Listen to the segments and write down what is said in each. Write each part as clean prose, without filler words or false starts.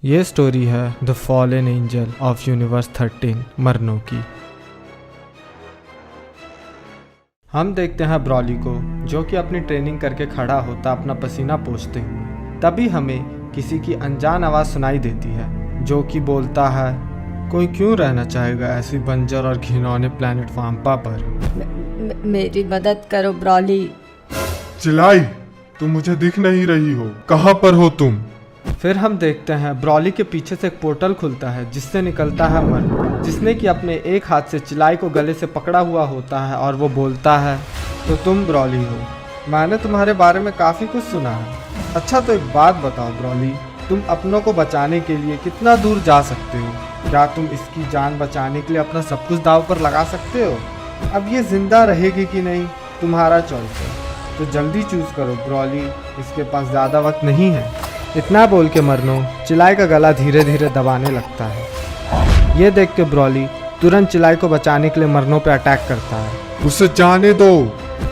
ये स्टोरी है the fallen angel of universe 13 मरनो की। हम देखते हैं ब्रॉली को जो कि अपनी ट्रेनिंग करके खड़ा होता अपना पसीना पोंछते हुए। तभी हमें किसी की अनजान आवाज़ सुनाई देती है जो कि बोलता है, कोई क्यों रहना चाहेगा ऐसी बंजर और घिनौने प्लैनेट वाम्पा पर। मेरी मदद करो ब्रॉली। चिल्लाई, तुम मुझे दिख नहीं रही हो, कहाँ पर हो तुम? फिर हम देखते हैं ब्रॉली के पीछे से एक पोर्टल खुलता है जिससे निकलता है मरनो, जिसने कि अपने एक हाथ से चिलाई को गले से पकड़ा हुआ होता है और वो बोलता है, तो तुम ब्रॉली हो, मैंने तुम्हारे बारे में काफ़ी कुछ सुना है। अच्छा तो एक बात बताओ ब्रॉली, तुम अपनों को बचाने के लिए कितना दूर जा सकते हो? क्या तुम इसकी जान बचाने के लिए अपना सब कुछ दाव पर लगा सकते हो? अब ये जिंदा रहेगी कि नहीं तुम्हारा चॉइस है, तो जल्दी चूज़ करो ब्रॉली, इसके पास ज़्यादा वक्त नहीं है। इतना बोल के मरनो चिलाई का गला धीरे धीरे दबाने लगता है। ये देख के ब्रॉली तुरंत चिलाई को बचाने के लिए मरनो पे अटैक करता है। उसे जाने दो।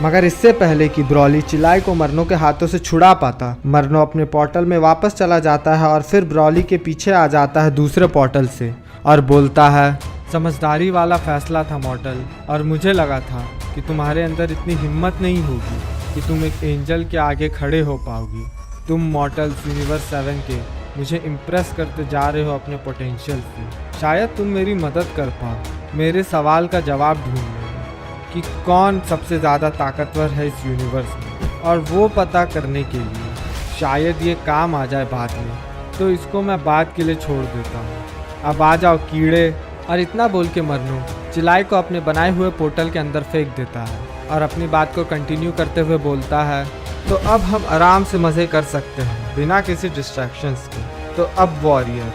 मगर इससे पहले कि ब्रॉली चिलाई को मरनो के हाथों से छुड़ा पाता, मरनो अपने पोर्टल में वापस चला जाता है और फिर ब्रॉली के पीछे आ जाता है दूसरे पोर्टल से और बोलता है, समझदारी वाला फैसला था मॉर्टल, और मुझे लगा था कि तुम्हारे अंदर इतनी हिम्मत नहीं होगी कि तुम एक एंजल के आगे खड़े हो पाओगी। तुम मॉर्टल्स यूनिवर्स 7 के मुझे इम्प्रेस करते जा रहे हो अपने पोटेंशियल से। शायद तुम मेरी मदद कर पाओ मेरे सवाल का जवाब ढूंढने में कि कौन सबसे ज़्यादा ताकतवर है इस यूनिवर्स में, और वो पता करने के लिए शायद ये काम आ जाए बाद में, तो इसको मैं बाद के लिए छोड़ देता हूँ। अब आ जाओ कीड़े। और इतना बोल के मरनो चिलाई को अपने बनाए हुए पोर्टल के अंदर फेंक देता है और अपनी बात को कंटिन्यू करते हुए बोलता है, तो अब हम आराम से मज़े कर सकते हैं बिना किसी डिस्ट्रैक्शंस के। तो अब वॉरियर,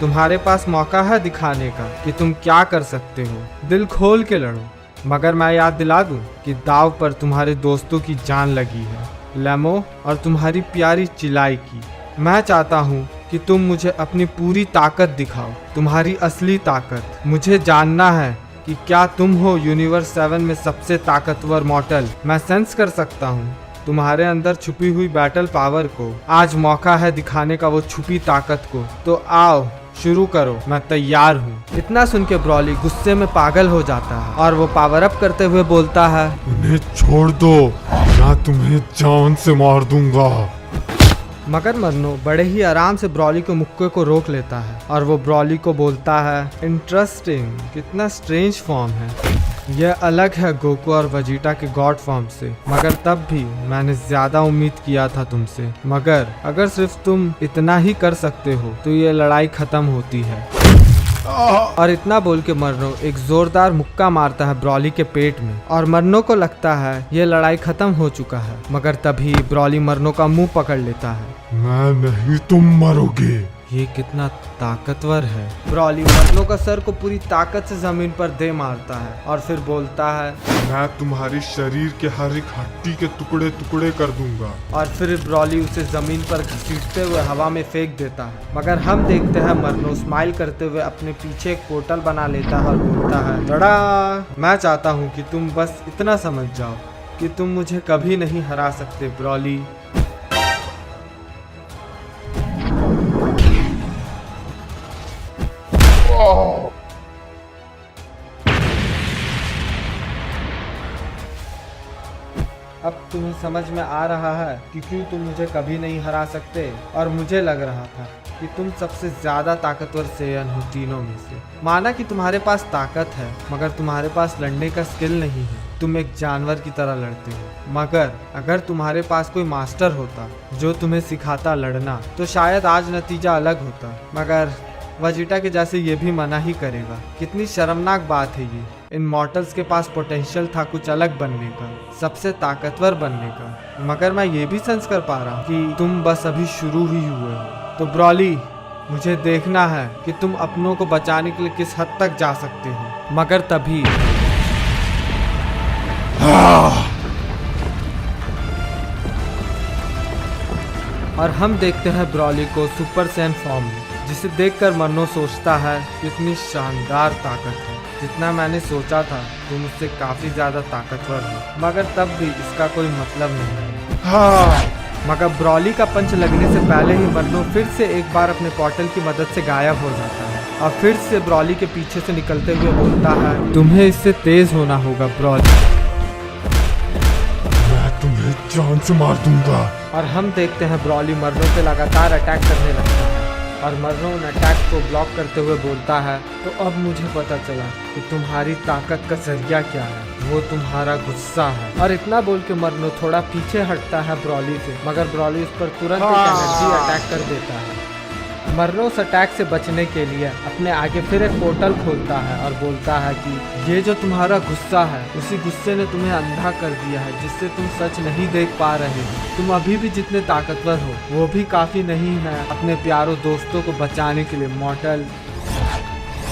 तुम्हारे पास मौका है दिखाने का कि तुम क्या कर सकते हो। दिल खोल के लड़ो, मगर मैं याद दिला दूं कि दाव पर तुम्हारे दोस्तों की जान लगी है, लेमो और तुम्हारी प्यारी चिलाई की। मैं चाहता हूँ कि तुम मुझे अपनी पूरी ताकत दिखाओ, तुम्हारी असली ताकत। मुझे जानना है कि क्या तुम हो यूनिवर्स 7 में सबसे ताकतवर मॉर्टल। मैं सेंस कर सकता हूँ तुम्हारे अंदर छुपी हुई बैटल पावर को। आज मौका है दिखाने का वो छुपी ताकत को, तो आओ शुरू करो, मैं तैयार हूँ। इतना सुन के ब्रॉली गुस्से में पागल हो जाता है और वो पावर अप करते हुए बोलता है, उन्हें छोड़ दो, मैं तुम्हें जान से मार दूंगा। मगर मरनो बड़े ही आराम से ब्रॉली के मुक्के को रोक लेता है और वो ब्रॉली को बोलता है, इंटरेस्टिंग, कितना स्ट्रेंज फॉर्म है। यह अलग है गोकू और वजीटा के गॉड फॉर्म से, मगर तब भी मैंने ज्यादा उम्मीद किया था तुमसे। मगर अगर सिर्फ तुम इतना ही कर सकते हो तो ये लड़ाई खत्म होती है। और इतना बोल के मरनो एक जोरदार मुक्का मारता है ब्रॉली के पेट में और मरनो को लगता है ये लड़ाई खत्म हो चुका है। मगर तभी ब्रॉली मरनो का मुंह पकड़ लेता है। मैं नहीं, तुम मरोगे। ये कितना ताकतवर है। ब्रॉली मरनो का सर को पूरी ताकत से जमीन पर दे मारता है और फिर बोलता है, मैं तुम्हारी शरीर के हर एक हड्डी के टुकड़े टुकड़े कर दूंगा। और फिर ब्रॉली उसे जमीन पर घसीटते हुए हवा में फेंक देता है। मगर हम देखते हैं मरनो स्माइल करते हुए अपने पीछे एक पोर्टल बना लेता है और बोलता है, बड़ा, मैं चाहता हूँ कि तुम बस इतना समझ जाओ कि तुम मुझे कभी नहीं हरा सकते ब्रॉली। अब तुम्हें समझ में आ रहा है कि क्यों तुम मुझे कभी नहीं हरा सकते। और मुझे लग रहा था कि तुम सबसे ज्यादा ताकतवर सेयन हो तीनों में से। माना कि तुम्हारे पास ताकत है मगर तुम्हारे पास लड़ने का स्किल नहीं है, तुम एक जानवर की तरह लड़ते हो। मगर अगर तुम्हारे पास कोई मास्टर होता जो तुम्हें सिखाता लड़ना, तो शायद आज नतीजा अलग होता। मगर वजीटा के जैसे ये भी मना ही करेगा। कितनी शर्मनाक बात है ये। इन मॉर्टल्स के पास पोटेंशियल था कुछ अलग बनने का, सबसे ताकतवर बनने का, मगर मैं ये भी सेंस कर पा रहा हूँ कि तुम बस अभी शुरू ही हुए हो। तो ब्रॉली, मुझे देखना है कि तुम अपनों को बचाने के लिए किस हद तक जा सकते हो। मगर तभी और हम देखते हैं ब्रॉली को सुपर सैन फॉर्म में, जिसे देखकर मरनो सोचता है कितनी शानदार ताकत है। जितना मैंने सोचा था तुम उससे काफी ज्यादा ताकतवर हो, मगर तब भी इसका कोई मतलब नहीं है। मगर ब्रॉली का पंच लगने से पहले ही मरनो फिर से एक बार अपने पोर्टल की मदद से गायब हो जाता है और फिर से ब्रॉली के पीछे से निकलते हुए बोलता है, तुम्हें इससे तेज होना होगा ब्रॉली, मैं तुम्हें जान से मार दूंगा। और हम देखते हैं ब्रॉली मरनो पे लगातार अटैक करने लगता है और मरनो उन अटैक को ब्लॉक करते हुए बोलता है, तो अब मुझे पता चला कि तुम्हारी ताकत का जरिया क्या है, वो तुम्हारा गुस्सा है। और इतना बोल के मरनो थोड़ा पीछे हटता है ब्रॉली से, मगर ब्रॉली उस पर तुरंत एक एनर्जी अटैक कर देता है। मरनो उस अटैक से बचने के लिए अपने आगे फिर एक पोर्टल खोलता है और बोलता है कि ये जो तुम्हारा गुस्सा है, उसी गुस्से ने तुम्हें अंधा कर दिया है, जिससे तुम सच नहीं देख पा रहे हो। तुम अभी भी जितने ताकतवर हो वो भी काफी नहीं है अपने प्यारों दोस्तों को बचाने के लिए। मॉर्टल,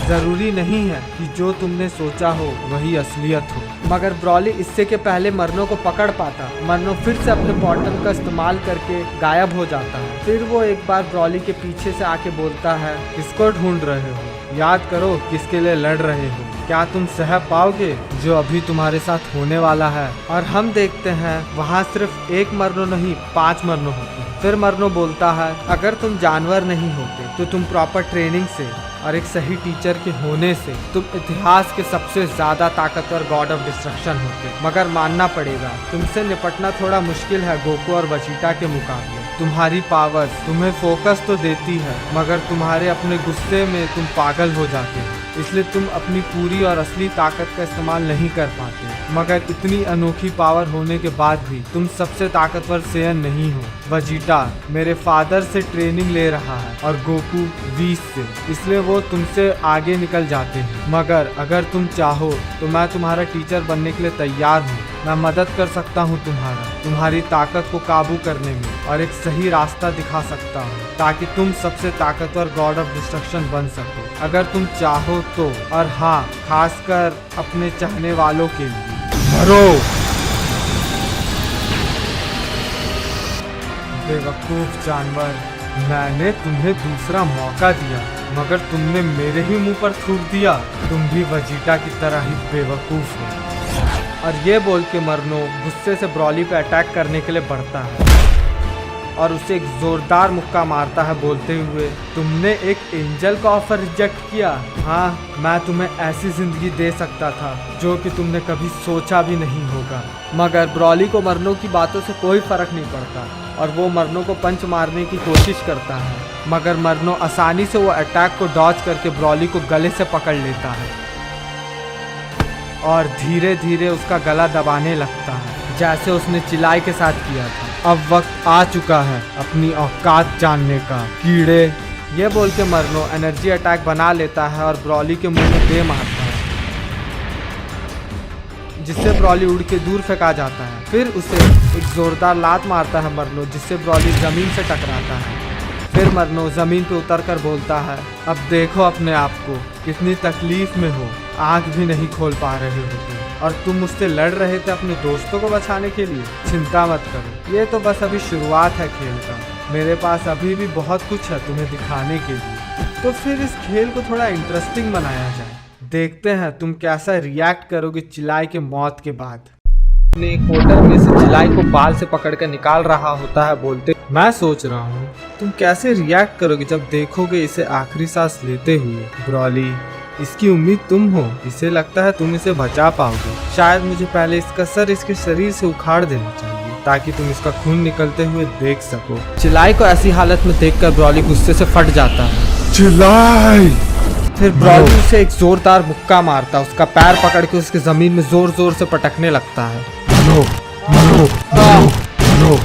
जरूरी नहीं है कि जो तुमने सोचा हो वही असलियत हो। मगर ब्रॉली इससे के पहले मरनो को पकड़ पाता। मरनो फिर से अपने पोर्टल का इस्तेमाल करके गायब हो जाता है। फिर वो एक बार ब्रॉली के पीछे से आके बोलता है, किसको ढूंढ रहे हो? याद करो किसके लिए लड़ रहे हो। क्या तुम सह पाओगे जो अभी तुम्हारे साथ होने वाला है? और हम देखते हैं वहाँ सिर्फ एक मरनो नहीं 5 मरनो होते हैं। फिर मरनो बोलता है, अगर तुम जानवर नहीं होते तो तुम प्रॉपर ट्रेनिंग से और एक सही टीचर के होने से तुम इतिहास के सबसे ज्यादा ताकतवर गॉड ऑफ डिस्ट्रक्शन होते। मगर मानना पड़ेगा तुमसे निपटना थोड़ा मुश्किल है गोकू और वजीटा के मुकाबले। तुम्हारी पावर्स तुम्हें फोकस तो देती है, मगर तुम्हारे अपने गुस्से में तुम पागल हो जाते हो, इसलिए तुम अपनी पूरी और असली ताकत का इस्तेमाल नहीं कर पाते। मगर इतनी अनोखी पावर होने के बाद भी तुम सबसे ताकतवर सेयन नहीं हो। वजीटा मेरे फादर से ट्रेनिंग ले रहा है और गोकू व्हीस से, इसलिए वो तुमसे आगे निकल जाते हैं। मगर अगर तुम चाहो तो मैं तुम्हारा टीचर बनने के लिए तैयार हूँ। मैं मदद कर सकता हूँ तुम्हारी ताकत को काबू करने में और एक सही रास्ता दिखा सकता हूँ ताकि तुम सबसे ताकतवर गॉड ऑफ डिस्ट्रक्शन बन सको, अगर तुम चाहो तो। और हाँ, खासकर अपने चाहने वालों के लिए। मरो। बेवकूफ जानवर, मैंने तुम्हें दूसरा मौका दिया मगर तुमने मेरे ही मुंह पर थूक दिया। तुम भी वजीटा की तरह ही बेवकूफ हो। और ये बोल के मरनो गुस्से से ब्रॉली पे अटैक करने के लिए बढ़ता है और उसे एक जोरदार मुक्का मारता है बोलते हुए, तुमने एक एंजल का ऑफर रिजेक्ट किया। हाँ, मैं तुम्हें ऐसी जिंदगी दे सकता था जो कि तुमने कभी सोचा भी नहीं होगा। मगर ब्रॉली को मरनो की बातों से कोई फर्क नहीं पड़ता और वो मरनो को पंच मारने की कोशिश करता है, मगर मरनो आसानी से वो अटैक को डॉज करके ब्रॉली को गले से पकड़ लेता है और धीरे धीरे उसका गला दबाने लगता है, जैसे उसने चिलाई के साथ किया था। अब वक्त आ चुका है अपनी औकात जानने का, कीड़े। ये बोल के मरनो एनर्जी अटैक बना लेता है और ब्रॉली के मुंह में दे मारता है, जिससे ब्रॉली उड़ के दूर फेंका जाता है। फिर उसे एक जोरदार लात मारता है मरनो, जिससे ब्रॉली जमीन से टकराता है। फिर मरनो जमीन पे उतरकर बोलता है, अब देखो अपने आप को, कितनी तकलीफ में हो, आंख भी नहीं खोल पा रहे हो तुम, और तुम मुझसे लड़ रहे थे अपने दोस्तों को बचाने के लिए। चिंता मत करो, ये तो बस अभी शुरुआत है खेल का। मेरे पास अभी भी बहुत कुछ है तुम्हें दिखाने के लिए। तो फिर इस खेल को थोड़ा इंटरेस्टिंग बनाया जाए। देखते हैं तुम कैसा रिएक्ट करोगे चिलाई के मौत के बाद। अपने एक होटल में से चिलाई को बाल से पकड़कर निकाल रहा होता है बोलते, मैं सोच रहा हूँ तुम कैसे रिएक्ट करोगे जब देखोगे इसे आखिरी सांस लेते हुए। ब्रॉली, इसकी उम्मीद तुम हो, इसे लगता है तुम इसे बचा पाओगे। शायद मुझे पहले इसका सर इसके शरीर से उखाड़ देना चाहिए ताकि तुम इसका खून निकलते हुए देख सको। चिलाई को ऐसी हालत में देखकर ब्रॉली गुस्से से फट जाता है। चिलाई! फिर ब्रॉली उसे एक जोरदार मुक्का मारता, उसका पैर पकड़ के उसके जमीन में जोर जोर से पटकने लगता है। मरो, मरो, मरो, मरो,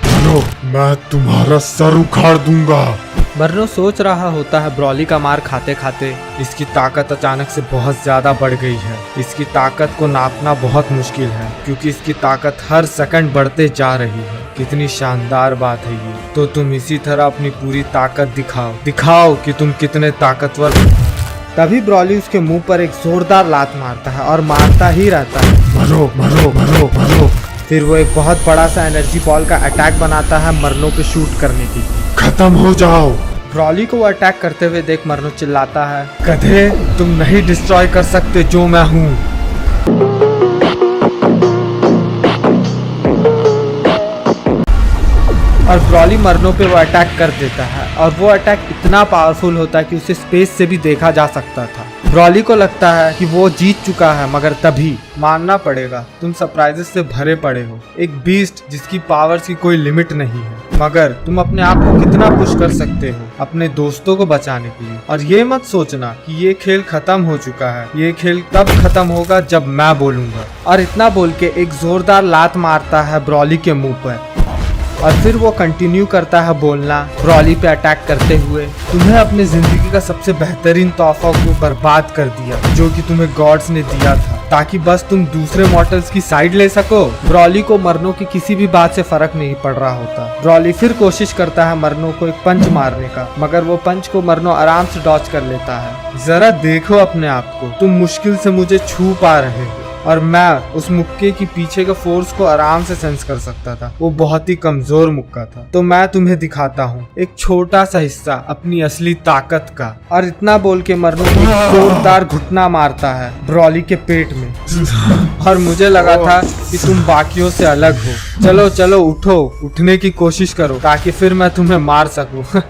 मरो, मैं तुम्हारा सर उखाड़ दूंगा। मरनो सोच रहा होता है ब्रॉली का मार खाते खाते इसकी ताकत अचानक से बहुत ज्यादा बढ़ गई है। इसकी ताकत को नापना बहुत मुश्किल है क्योंकि इसकी ताकत हर सेकंड बढ़ते जा रही है। कितनी शानदार बात है ये। तो तुम इसी तरह अपनी पूरी ताकत दिखाओ कि तुम कितने ताकतवर। तभी ब्रॉली उसके मुंह पर एक जोरदार लात मारता है और मारता ही रहता है। मरो, मरो, मरो, मरो। फिर वो एक बहुत बड़ा सा एनर्जी बॉल का अटैक बनाता है मरनो पे शूट करने की। खत्म हो जाओ। ब्रॉली को वो अटैक करते हुए देख मरनो चिल्लाता है, गधे, तुम नहीं डिस्ट्रॉय कर सकते जो मैं हूँ। और ब्रॉली मरनो पे वो अटैक कर देता है और वो अटैक इतना पावरफुल होता है कि उसे स्पेस से भी देखा जा सकता था। ब्रॉली को लगता है कि वो जीत चुका है, मगर तभी मानना पड़ेगा तुम सरप्राइजेस से भरे पड़े हो। एक बीस्ट जिसकी पावर्स की कोई लिमिट नहीं है, मगर तुम अपने आप को कितना पुश कर सकते हो अपने दोस्तों को बचाने के लिए। और ये मत सोचना कि ये खेल खत्म हो चुका है, ये खेल तब खत्म होगा जब मैं बोलूंगा। और इतना बोल के एक जोरदार लात मारता है ब्रॉली के मुंह पर और फिर वो कंटिन्यू करता है बोलना ब्रॉली पे अटैक करते हुए, तुम्हें अपनी जिंदगी का सबसे बेहतरीन तोहफा को बर्बाद कर दिया जो कि तुम्हें गॉड्स ने दिया था ताकि बस तुम दूसरे मॉर्टल्स की साइड ले सको। ब्रॉली को मरनो की किसी भी बात से फर्क नहीं पड़ रहा होता। ब्रॉली फिर कोशिश करता है मरनो को एक पंच मारने का, मगर वो पंच को मरनो आराम से डॉच कर लेता है। जरा देखो अपने आप को, तुम मुश्किल से मुझे छू पा रहे हो और मैं उस मुक्के की पीछे के फोर्स को आराम से सेंस कर सकता था। वो बहुत ही कमजोर मुक्का था। तो मैं तुम्हें दिखाता हूँ एक छोटा सा हिस्सा अपनी असली ताकत का। और इतना बोल के मरनो एक जोरदार घुटना मारता है ब्रॉली के पेट में। और मुझे लगा था कि तुम बाकियों से अलग हो। चलो चलो उठो, उठने की कोशिश करो ताकि फिर मैं तुम्हें मार सकूं।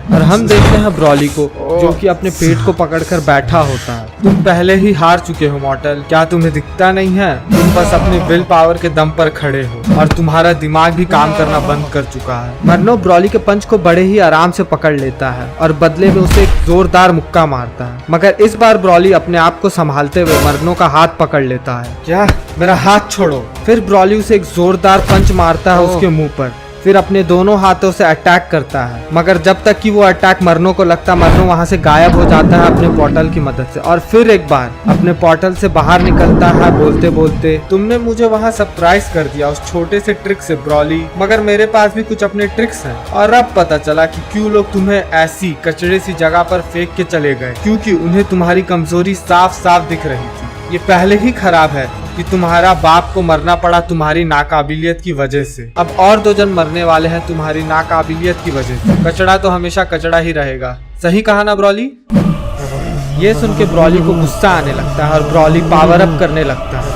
और हम देखते हैं ब्रॉली को जो कि अपने पेट को पकड़कर बैठा होता है। तुम पहले ही हार चुके हो मॉर्टल, क्या तुम्हें दिखता नहीं है? तुम बस अपने विल पावर के दम पर खड़े हो और तुम्हारा दिमाग भी काम करना बंद कर चुका है। मरनो ब्रॉली के पंच को बड़े ही आराम से पकड़ लेता है और बदले में उसे एक जोरदार मुक्का मारता है, मगर इस बार ब्रॉली अपने आप को संभालते हुए मरनो का हाथ पकड़ लेता है। क्या? मेरा हाथ छोड़ो। फिर ब्रॉली उसे एक जोरदार पंच मारता है उसके मुंह पर, फिर अपने दोनों हाथों से अटैक करता है, मगर जब तक कि वो अटैक मरनो को लगता, मरनो वहां से गायब हो जाता है अपने पोर्टल की मदद से और फिर एक बार अपने पोर्टल से बाहर निकलता है बोलते बोलते, तुमने मुझे वहां सरप्राइज कर दिया उस छोटे से ट्रिक से ब्रॉली, मगर मेरे पास भी कुछ अपने ट्रिक्स हैं। और अब पता चला कि क्यों लोग तुम्हें ऐसी कचड़े सी जगह पर फेंक के चले गए, क्योंकि उन्हें तुम्हारी कमजोरी साफ साफ दिख रही थी। ये पहले ही खराब है कि तुम्हारा बाप को मरना पड़ा तुम्हारी नाकाबिलियत की वजह से। अब और 2 जन मरने वाले हैं तुम्हारी नाकाबिलियत की वजह से। कचड़ा तो हमेशा कचड़ा ही रहेगा। सही कहा ना ब्रॉली? ये सुन के ब्रॉली को गुस्सा आने लगता है और ब्रॉली पावर अप करने लगता है।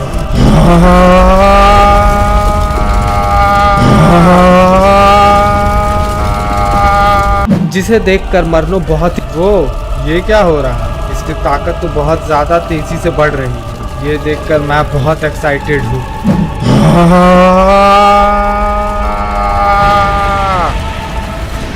जिसे देखकर मरनो बहुत ही ये क्या हो रहा है? इसकी ताकत तो बहुत ज्यादा तेजी से बढ़ रही है। ये देखकर मैं बहुत एक्साइटेड हूँ।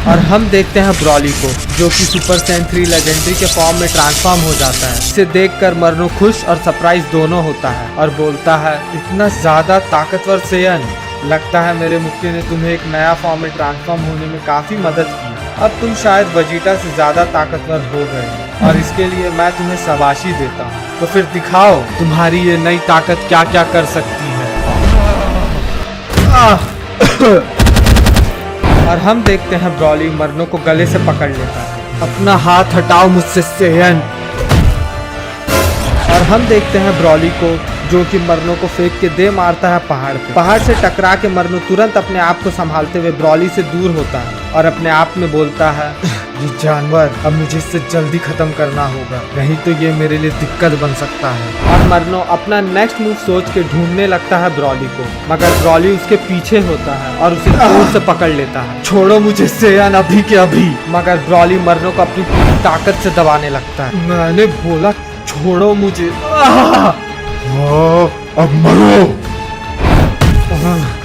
और हम देखते हैं ब्रॉली को जो कि सुपर सैयन 3 लेजेंडरी के फॉर्म में ट्रांसफॉर्म हो जाता है। इसे देखकर मरनो खुश और सरप्राइज दोनों होता है और बोलता है, इतना ज्यादा ताकतवर सैयन, लगता है मेरे मुक्के ने तुम्हें एक नया फॉर्म में ट्रांसफॉर्म होने में काफी मदद की। अब तुम शायद वेजिटा से ज्यादा ताकतवर हो गए और इसके लिए मैं तुम्हें शाबाशी देता हूँ। तो फिर दिखाओ तुम्हारी ये नई ताकत क्या क्या कर सकती है। और हम देखते हैं ब्रॉली मरनो को गले से पकड़ लेता है। अपना हाथ हटाओ मुझसे सैयन। और हम देखते हैं ब्रॉली को जो कि मरनो को फेंक के दे मारता है पहाड़ पे। पहाड़ से टकरा के मरनो तुरंत अपने आप को संभालते हुए ब्रॉली से दूर होता है और अपने आप में बोलता है, ये जानवर अब मुझे इससे जल्दी खत्म करना होगा, नहीं तो ये मेरे लिए दिक्कत बन सकता है। और मरनो अपना नेक्स्ट मूव सोच के ढूंढने लगता है ब्रॉली को, मगर ब्रॉली उसके पीछे होता है और उसे जोर से पकड़ लेता है। छोड़ो मुझे सैयन अभी के अभी। मगर ब्रॉली मरनो को अपनी पूरी ताकत से दबाने लगता है। मैंने बोला छोड़ो मुझे। अब मरो।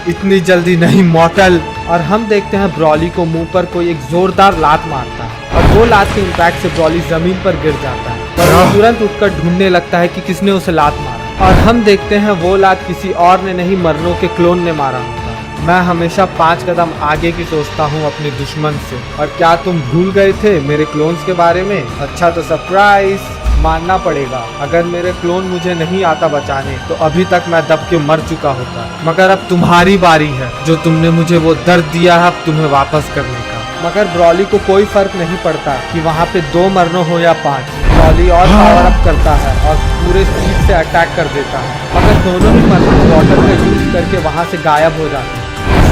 इतनी जल्दी नहीं मॉर्टल। और हम देखते हैं ब्रॉली को मुंह पर कोई एक जोरदार लात मारता है और वो लात के इम्पैक्ट से ब्रॉली जमीन पर गिर जाता है और वो तुरंत उठकर ढूंढने लगता है कि किसने उसे लात मारा। और हम देखते हैं वो लात किसी और ने नहीं, मरनो के क्लोन ने मारा होता है। मैं हमेशा 5 कदम आगे की सोचता हूँ अपने दुश्मन से। और क्या तुम भूल गए थे मेरे क्लोन्स के बारे में? अच्छा तो सरप्राइज, मानना पड़ेगा अगर मेरे क्लोन मुझे नहीं आता बचाने तो अभी तक मैं दब के मर चुका होता। मगर अब तुम्हारी बारी है। जो तुमने मुझे वो दर्द दिया है अब तुम्हें वापस करने का। मगर ब्रॉली को कोई फर्क नहीं पड़ता कि वहाँ पे 2 मरनो हो या 5। ब्रॉली और पावर अप करता है और पूरे स्पीड से अटैक कर देता है, मगर दोनों ही मरनो वाटर का यूज करके वहाँ से गायब हो जाते हैं।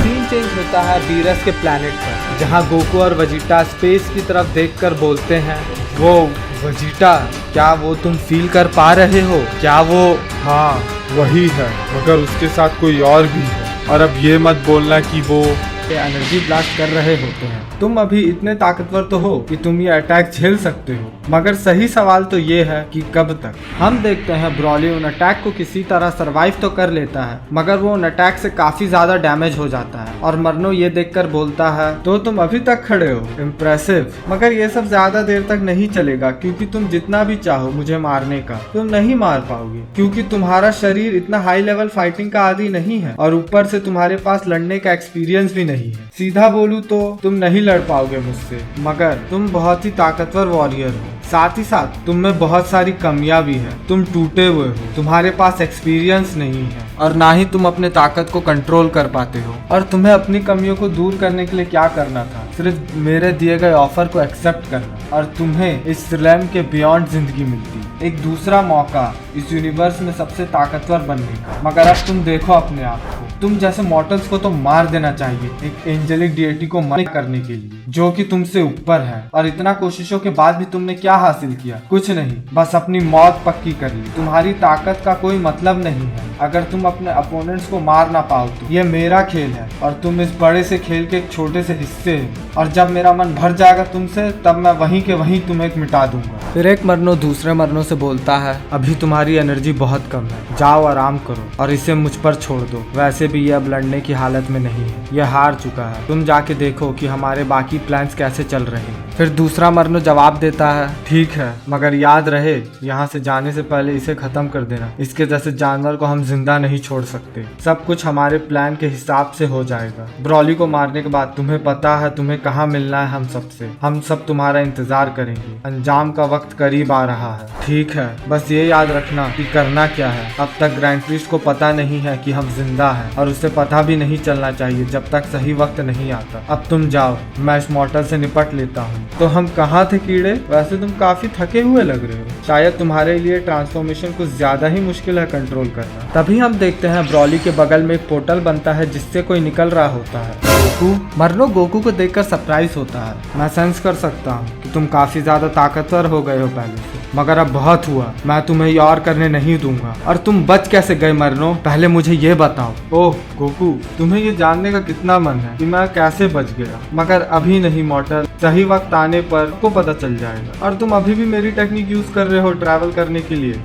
सीन चेंज होता है वीरस के प्लेनेट पर, जहाँ गोकू और वेजिटा स्पेस की तरफ देखकर बोलते हैं, वो वेजिटा, क्या वो तुम फील कर पा रहे हो? क्या वो? हाँ वही है, मगर उसके साथ कोई और भी है। और अब ये मत बोलना कि वो पे एनर्जी ब्लास्ट कर रहे होते हैं। तुम अभी इतने ताकतवर तो हो कि तुम ये अटैक झेल सकते हो, मगर सही सवाल तो ये है कि कब तक। हम देखते हैं ब्रॉली उन अटैक को किसी तरह सरवाइव तो कर लेता है, मगर वो उन अटैक से काफी ज्यादा डैमेज हो जाता है और मरनो ये देखकर बोलता है तो तुम अभी तक खड़े हो, इम्प्रेसिव। मगर ये सब ज्यादा देर तक नहीं चलेगा, क्योंकि तुम जितना भी चाहो मुझे मारने का तुम नहीं मार पाओगे, क्योंकि तुम्हारा शरीर इतना हाई लेवल फाइटिंग का आदी नहीं है और ऊपर से तुम्हारे पास लड़ने का एक्सपीरियंस भी नहीं है। सीधा बोलूं तो तुम नहीं लड़ पाओगे मुझसे, मगर तुम बहुत ही ताकतवर वॉरियर हो। साथ ही साथ तुम में बहुत सारी कमियां भी है, तुम टूटे हुए हो, तुम्हारे पास एक्सपीरियंस नहीं है और ना ही तुम अपने ताकत को कंट्रोल कर पाते हो। और तुम्हें अपनी कमियों को दूर करने के लिए क्या करना था, सिर्फ मेरे दिए गए ऑफर को एक्सेप्ट करना और तुम्हें इस रिलेम के बियॉन्ड जिंदगी मिलती, एक दूसरा मौका इस यूनिवर्स में सबसे ताकतवर बनने का। मगर अब तुम देखो अपने आप को, तुम जैसे मॉर्टल्स को तो मार देना चाहिए एक एंजेलिक डिएटी को मना करने के लिए जो कि तुमसे ऊपर है। और इतना कोशिशों के बाद भी तुमने क्या हासिल किया? कुछ नहीं, बस अपनी मौत पक्की कर ली। तुम्हारी ताकत का कोई मतलब नहीं है अगर तुम अपने अपोनेंट्स को मार ना पाओ तो। ये मेरा खेल है और तुम इस बड़े से खेल के एक छोटे से हिस्से हो, और जब मेरा मन भर जाएगा तुमसे तब मैं वहीं के वहीं तुम्हें मिटा दूंगा। फिर एक मरनो दूसरे मरनों से बोलता है अभी तुम्हारी एनर्जी बहुत कम है, जाओ आराम करो और इसे मुझ पर छोड़ दो। वैसे भी ये अब लड़ने की हालत में नहीं है, ये हार चुका है। तुम जाके देखो कि हमारे बाकी प्लान्स कैसे चल रहे हैं। फिर दूसरा मरनो जवाब देता है ठीक है, मगर याद रहे यहाँ से जाने से पहले इसे खत्म कर देना। इसके जैसे जानवर को हम जिंदा नहीं छोड़ सकते। सब कुछ हमारे प्लान के हिसाब से हो जाएगा। ब्रॉली को मारने के बाद तुम्हें पता है तुम्हें कहाँ मिलना है हम सबसे। हम सब तुम्हारा इंतजार करेंगे। अंजाम का वक्त करीब आ रहा है। ठीक है, बस ये याद रखना कि करना क्या है। अब तक ग्रैंड प्रीस्ट को पता नहीं है कि हम जिंदा हैं और उसे पता भी नहीं चलना चाहिए जब तक सही वक्त नहीं आता। अब तुम जाओ, मैं इस मॉर्टल से निपट लेता हूँ। तो हम कहाँ थे कीड़े? वैसे तुम काफी थके हुए लग रहे हो। शायद तुम्हारे लिए ट्रांसफॉर्मेशन कुछ ज्यादा ही मुश्किल है कंट्रोल करना। तभी हम देखते हैं ब्रॉली के बगल में एक पोर्टल बनता है जिससे कोई निकल रहा होता है। गोकू मरनो गोकू को देखकर सरप्राइज होता है। मैं सेंस कर सकता हूँ कि तुम काफी ज्यादा ताकतवर हो गए हो पहले से, मगर अब बहुत हुआ। मैं तुम्हें ये और करने नहीं दूंगा। और तुम बच कैसे गए मरनो, पहले मुझे ये बताओ। ओह गोकू, तुम्हें ये जानने का कितना मन है कि मैं कैसे बच गया? मगर अभी नहीं मॉर्टल, सही वक्त आने पर को पता चल जाएगा। और तुम अभी भी मेरी टेक्निक यूज कर रहे हो ट्रैवल करने के लिए।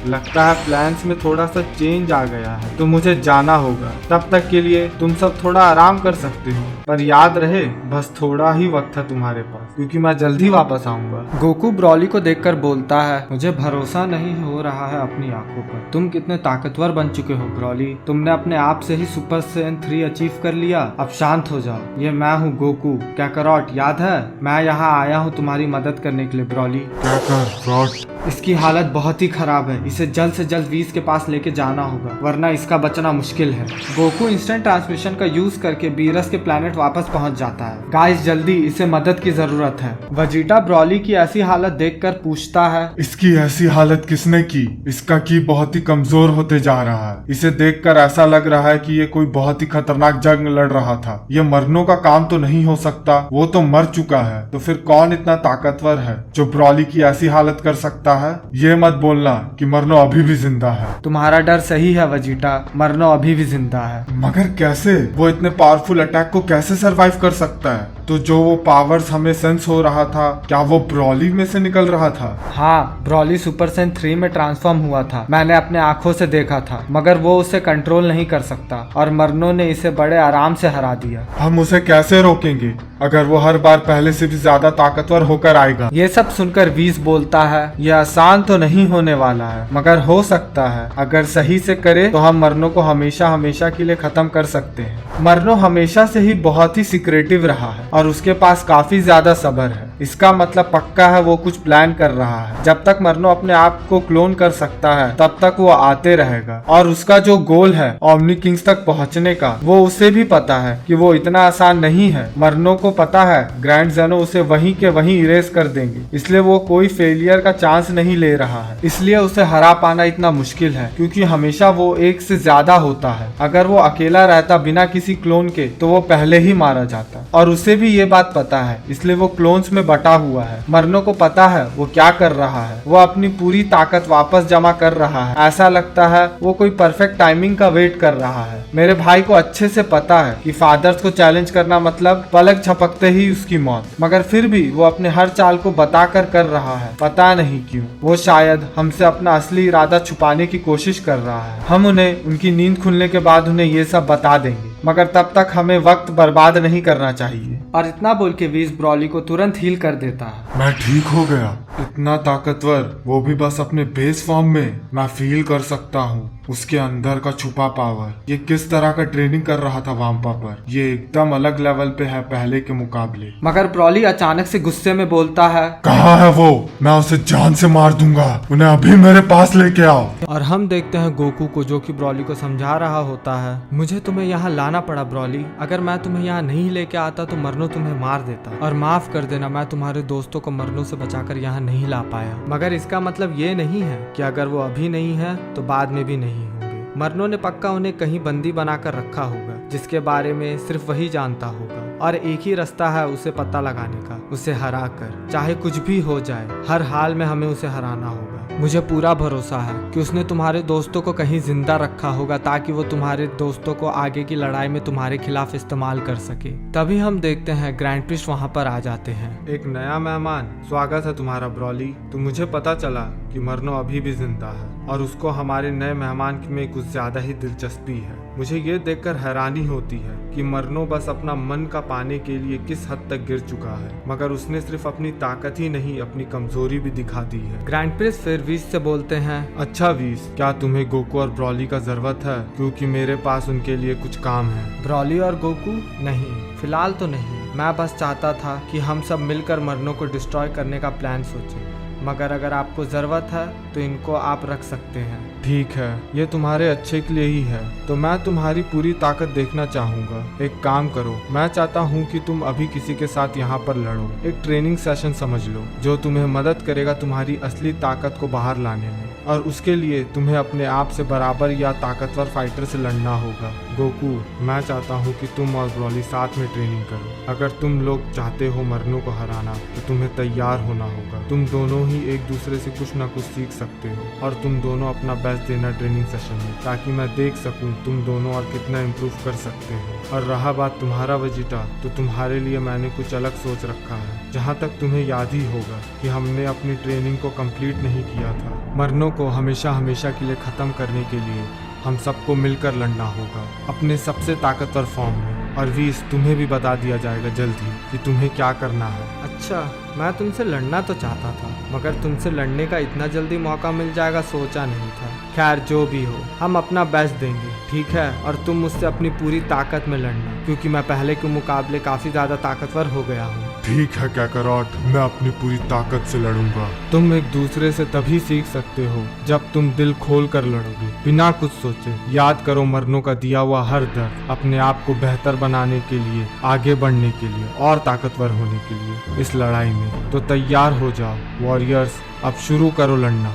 लगता है प्लान्स में थोड़ा सा चेंज आ गया है, तो मुझे जाना होगा। तब तक के लिए तुम सब थोड़ा आराम कर सकते हो, पर याद रहे बस थोड़ा ही वक्त है तुम्हारे पास, क्योंकि मैं जल्दी वापस आऊंगा। गोकू ब्रॉली को देखकर बोलता है मुझे भरोसा नहीं हो रहा है अपनी आंखों पर। तुम कितने ताकतवर बन चुके हो ब्रॉली। तुमने अपने आप से ही सुपर सैयन 3 अचीव कर लिया। अब शांत हो जाओ। ये मैं हूँ गोकू कैकरॉट, याद है? मैं यहाँ आया हूँ तुम्हारी मदद करने के लिए ब्रॉली। कैकरॉट, इसकी हालत बहुत ही खराब है। इसे जल्द से जल्द वीस के पास लेके जाना होगा, वरना इसका बचना मुश्किल है। गोकू इंस्टेंट ट्रांसमिशन का यूज करके बीरस के प्लेनेट वापस पहुंच जाता है। गाइस जल्दी, इसे मदद की जरूरत है। वजीटा ब्रॉली की ऐसी हालत देखकर पूछता है इसकी ऐसी हालत किसने की? इसका की बहुत ही कमजोर होते जा रहा है। इसे देखकर ऐसा लग रहा है कि ये कोई बहुत ही खतरनाक जंग लड़ रहा था। ये मरनों का काम तो नहीं हो सकता, वो तो मर चुका है। तो फिर कौन इतना ताकतवर है जो ब्रॉली की ऐसी हालत कर सकता है? ये मत बोलना कि मरनो अभी भी जिंदा है। तुम्हारा डर सही है वजीटा, मरनो अभी भी जिंदा है। मगर कैसे? वो इतने पावरफुल अटैक को कैसे सरवाइव कर सकता है? तो जो वो पावर्स हमें सेंस हो रहा था, क्या वो ब्रॉली में से निकल रहा था? हाँ, ब्रॉली सुपर सैयन 3 में ट्रांसफॉर्म हुआ था। मैंने अपने आंखों से देखा था, मगर वो उसे कंट्रोल नहीं कर सकता और मरनो ने इसे बड़े आराम से हरा दिया। हम उसे कैसे रोकेंगे अगर वो हर बार पहले से भी ज्यादा ताकतवर होकर आएगा? ये सब सुनकर वीस बोलता है यह आसान तो नहीं होने वाला है, मगर हो सकता है। अगर सही से करे तो हम मरनो को हमेशा हमेशा के लिए खत्म कर सकते हैं। मरनो हमेशा से ही बहुत ही सिक्रेटिव रहा है और उसके पास काफी ज्यादा सब्र है। इसका मतलब पक्का है वो कुछ प्लान कर रहा है। जब तक मरनो अपने आप को क्लोन कर सकता है तब तक वो आते रहेगा। और उसका जो गोल है ओमनी किंग्स तक पहुंचने का, वो उसे भी पता है कि वो इतना आसान नहीं है। मरनो को पता है ग्रैंड ज़ेनो उसे वहीं के वहीं इरेज कर देंगे, इसलिए वो कोई फेलियर का चांस नहीं ले रहा है। इसलिए उसे हरा पाना इतना मुश्किल है, क्योंकि हमेशा वो एक से ज्यादा होता है। अगर वो अकेला रहता बिना किसी क्लोन के तो वो पहले ही मारा जाता, और उसे भी ये बात पता है, इसलिए वो क्लोन्स में बटा हुआ है। मरनो को पता है वो क्या कर रहा है, वो अपनी पूरी ताकत वापस जमा कर रहा है। ऐसा लगता है वो कोई परफेक्ट टाइमिंग का वेट कर रहा है। मेरे भाई को अच्छे से पता है कि फादर्स को चैलेंज करना मतलब पलक झपकते ही उसकी मौत, मगर फिर भी वो अपने हर चाल को बताकर कर रहा है। पता नहीं क्यों वो शायद हमसे अपना असली इरादा छुपाने की कोशिश कर रहा है। हम उन्हें उनकी नींद खुलने के बाद उन्हें ये सब बता देंगे, मगर तब तक हमें वक्त बर्बाद नहीं करना चाहिए। और इतना बोल के वीज ब्रॉली को तुरंत हील कर देता है। मैं ठीक हो गया। इतना ताकतवर, वो भी बस अपने बेस फॉर्म में। मैं फील कर सकता हूँ उसके अंदर का छुपा पावर। ये किस तरह का ट्रेनिंग कर रहा था वाम्पा पर, ये एकदम अलग लेवल पे है पहले के मुकाबले। मगर ब्रॉली अचानक से गुस्से में बोलता है, कहाँ है वो? मैं उसे जान से मार दूंगा, उन्हें अभी मेरे पास लेके आओ। और हम देखते हैं गोकू को, जो कि ब्रॉली को समझा रहा होता है, मुझे तुम्हें यहाँ लाना पड़ा ब्रॉली, अगर मैं तुम्हें यहाँ नहीं लेके आता तो मरनो तुम्हें मार देता। और माफ कर देना, मैं तुम्हारे दोस्तों को मरनो से बचाकर यहाँ नहीं ला पाया। मगर इसका मतलब ये नहीं है कि अगर वो अभी नहीं है तो बाद में भी नहीं होंगे। मरनो ने पक्का उन्हें कहीं बंदी बनाकर रखा होगा, जिसके बारे में सिर्फ वही जानता होगा। और एक ही रास्ता है उसे पता लगाने का, उसे हरा कर। चाहे कुछ भी हो जाए, हर हाल में हमें उसे हराना होगा। मुझे पूरा भरोसा है कि उसने तुम्हारे दोस्तों को कहीं जिंदा रखा होगा, ताकि वो तुम्हारे दोस्तों को आगे की लड़ाई में तुम्हारे खिलाफ इस्तेमाल कर सके। तभी हम देखते हैं ग्रैंड प्रिस्ट वहाँ पर आ जाते हैं। एक नया मेहमान, स्वागत है तुम्हारा ब्रॉली। तो मुझे पता चला कि मरनो अभी भी जिंदा है और उसको हमारे नए मेहमान में कुछ ज्यादा ही दिलचस्पी है। मुझे ये देखकर हैरानी होती है कि मरनो बस अपना मन का पाने के लिए किस हद तक गिर चुका है, मगर उसने सिर्फ अपनी ताकत ही नहीं अपनी कमजोरी भी दिखा दी है। ग्रैंड प्रिस्ट फिर वीस से बोलते हैं, अच्छा वीस, क्या तुम्हें गोकू और ब्रॉली का जरूरत है? क्योंकि मेरे पास उनके लिए कुछ काम है। ब्रॉली और गोकू? नहीं, फिलहाल तो नहीं। मैं बस चाहता था कि हम सब मिलकर मरनो को डिस्ट्रॉय करने का प्लान सोचें, मगर अगर आपको ज़रूरत है तो इनको आप रख सकते हैं। ठीक है, ये तुम्हारे अच्छे के लिए ही है, तो मैं तुम्हारी पूरी ताकत देखना चाहूँगा। एक काम करो, मैं चाहता हूँ कि तुम अभी किसी के साथ यहाँ पर लड़ो। एक ट्रेनिंग सेशन समझ लो, जो तुम्हें मदद करेगा तुम्हारी असली ताकत को बाहर लाने में। और उसके लिए तुम्हें अपने आप से बराबर या ताकतवर फाइटर से लड़ना होगा। गोकू, मैं चाहता हूँ कि तुम और ब्रॉली साथ में ट्रेनिंग करो। अगर तुम लोग चाहते हो मरनो को हराना, तो तुम्हें तैयार होना होगा। तुम दोनों ही एक दूसरे से कुछ ना कुछ सीख सकते हो, और तुम दोनों अपना बेस्ट देना ट्रेनिंग सेशन में, ताकि मैं देख सकूं तुम दोनों और कितना इम्प्रूव कर सकते हो। और रहा बात तुम्हारा वेजिटा, तो तुम्हारे लिए मैंने कुछ अलग सोच रखा है। जहाँ तक तुम्हें याद ही होगा कि हमने अपनी ट्रेनिंग को कंप्लीट नहीं किया था। मरनो को हमेशा हमेशा के लिए खत्म करने के लिए हम सबको मिलकर लड़ना होगा, अपने सबसे ताकतवर फॉर्म में। और वीस, तुम्हें भी बता दिया जाएगा जल्द ही कि तुम्हें क्या करना है। अच्छा, मैं तुमसे लड़ना तो चाहता था, मगर तुमसे लड़ने का इतना जल्दी मौका मिल जाएगा सोचा नहीं था। खैर, जो भी हो, हम अपना बेस्ट देंगे, ठीक है? और तुम मुझसे अपनी पूरी ताकत में लड़ना, क्योंकि मैं पहले के मुकाबले काफी ज्यादा ताकतवर हो गया हूँ। ठीक है काकरोट, मैं अपनी पूरी ताकत से लड़ूंगा। तुम एक दूसरे से तभी सीख सकते हो जब तुम दिल खोल कर लड़ोगे, बिना कुछ सोचे। याद करो मरनो का दिया हुआ हर दर्द, अपने आप को बेहतर बनाने के लिए, आगे बढ़ने के लिए और ताकतवर होने के लिए इस लड़ाई में। तो तैयार हो जाओ वॉरियर्स, अब शुरू करो लड़ना।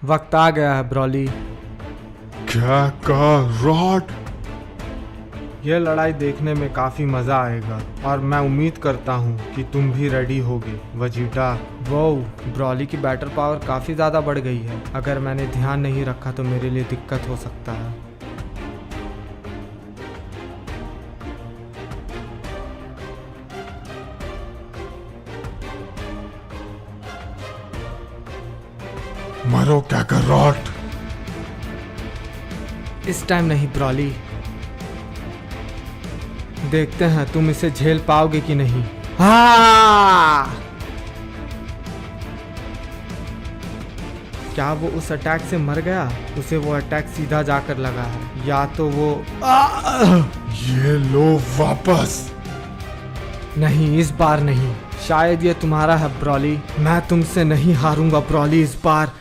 वक्त आ गया है ब्रॉली। क्या काकरोट? यह लड़ाई देखने में काफी मजा आएगा, और मैं उम्मीद करता हूँ कि तुम भी रेडी होगे वजीटा। वो ब्रॉली की बैटल पावर काफी ज्यादा बढ़ गई है। अगर मैंने ध्यान नहीं रखा तो मेरे लिए दिक्कत हो सकता है। मरो काकरोट। इस टाइम नहीं ब्रॉली, देखते हैं तुम इसे झेल पाओगे कि नहीं। हाँ! क्या वो उस अटैक से मर गया? उसे वो अटैक सीधा जाकर लगा है, या तो वो ये लो वापस। नहीं, इस बार नहीं। शायद ये तुम्हारा है ब्रॉली। मैं तुमसे नहीं हारूंगा ब्रॉली इस बार।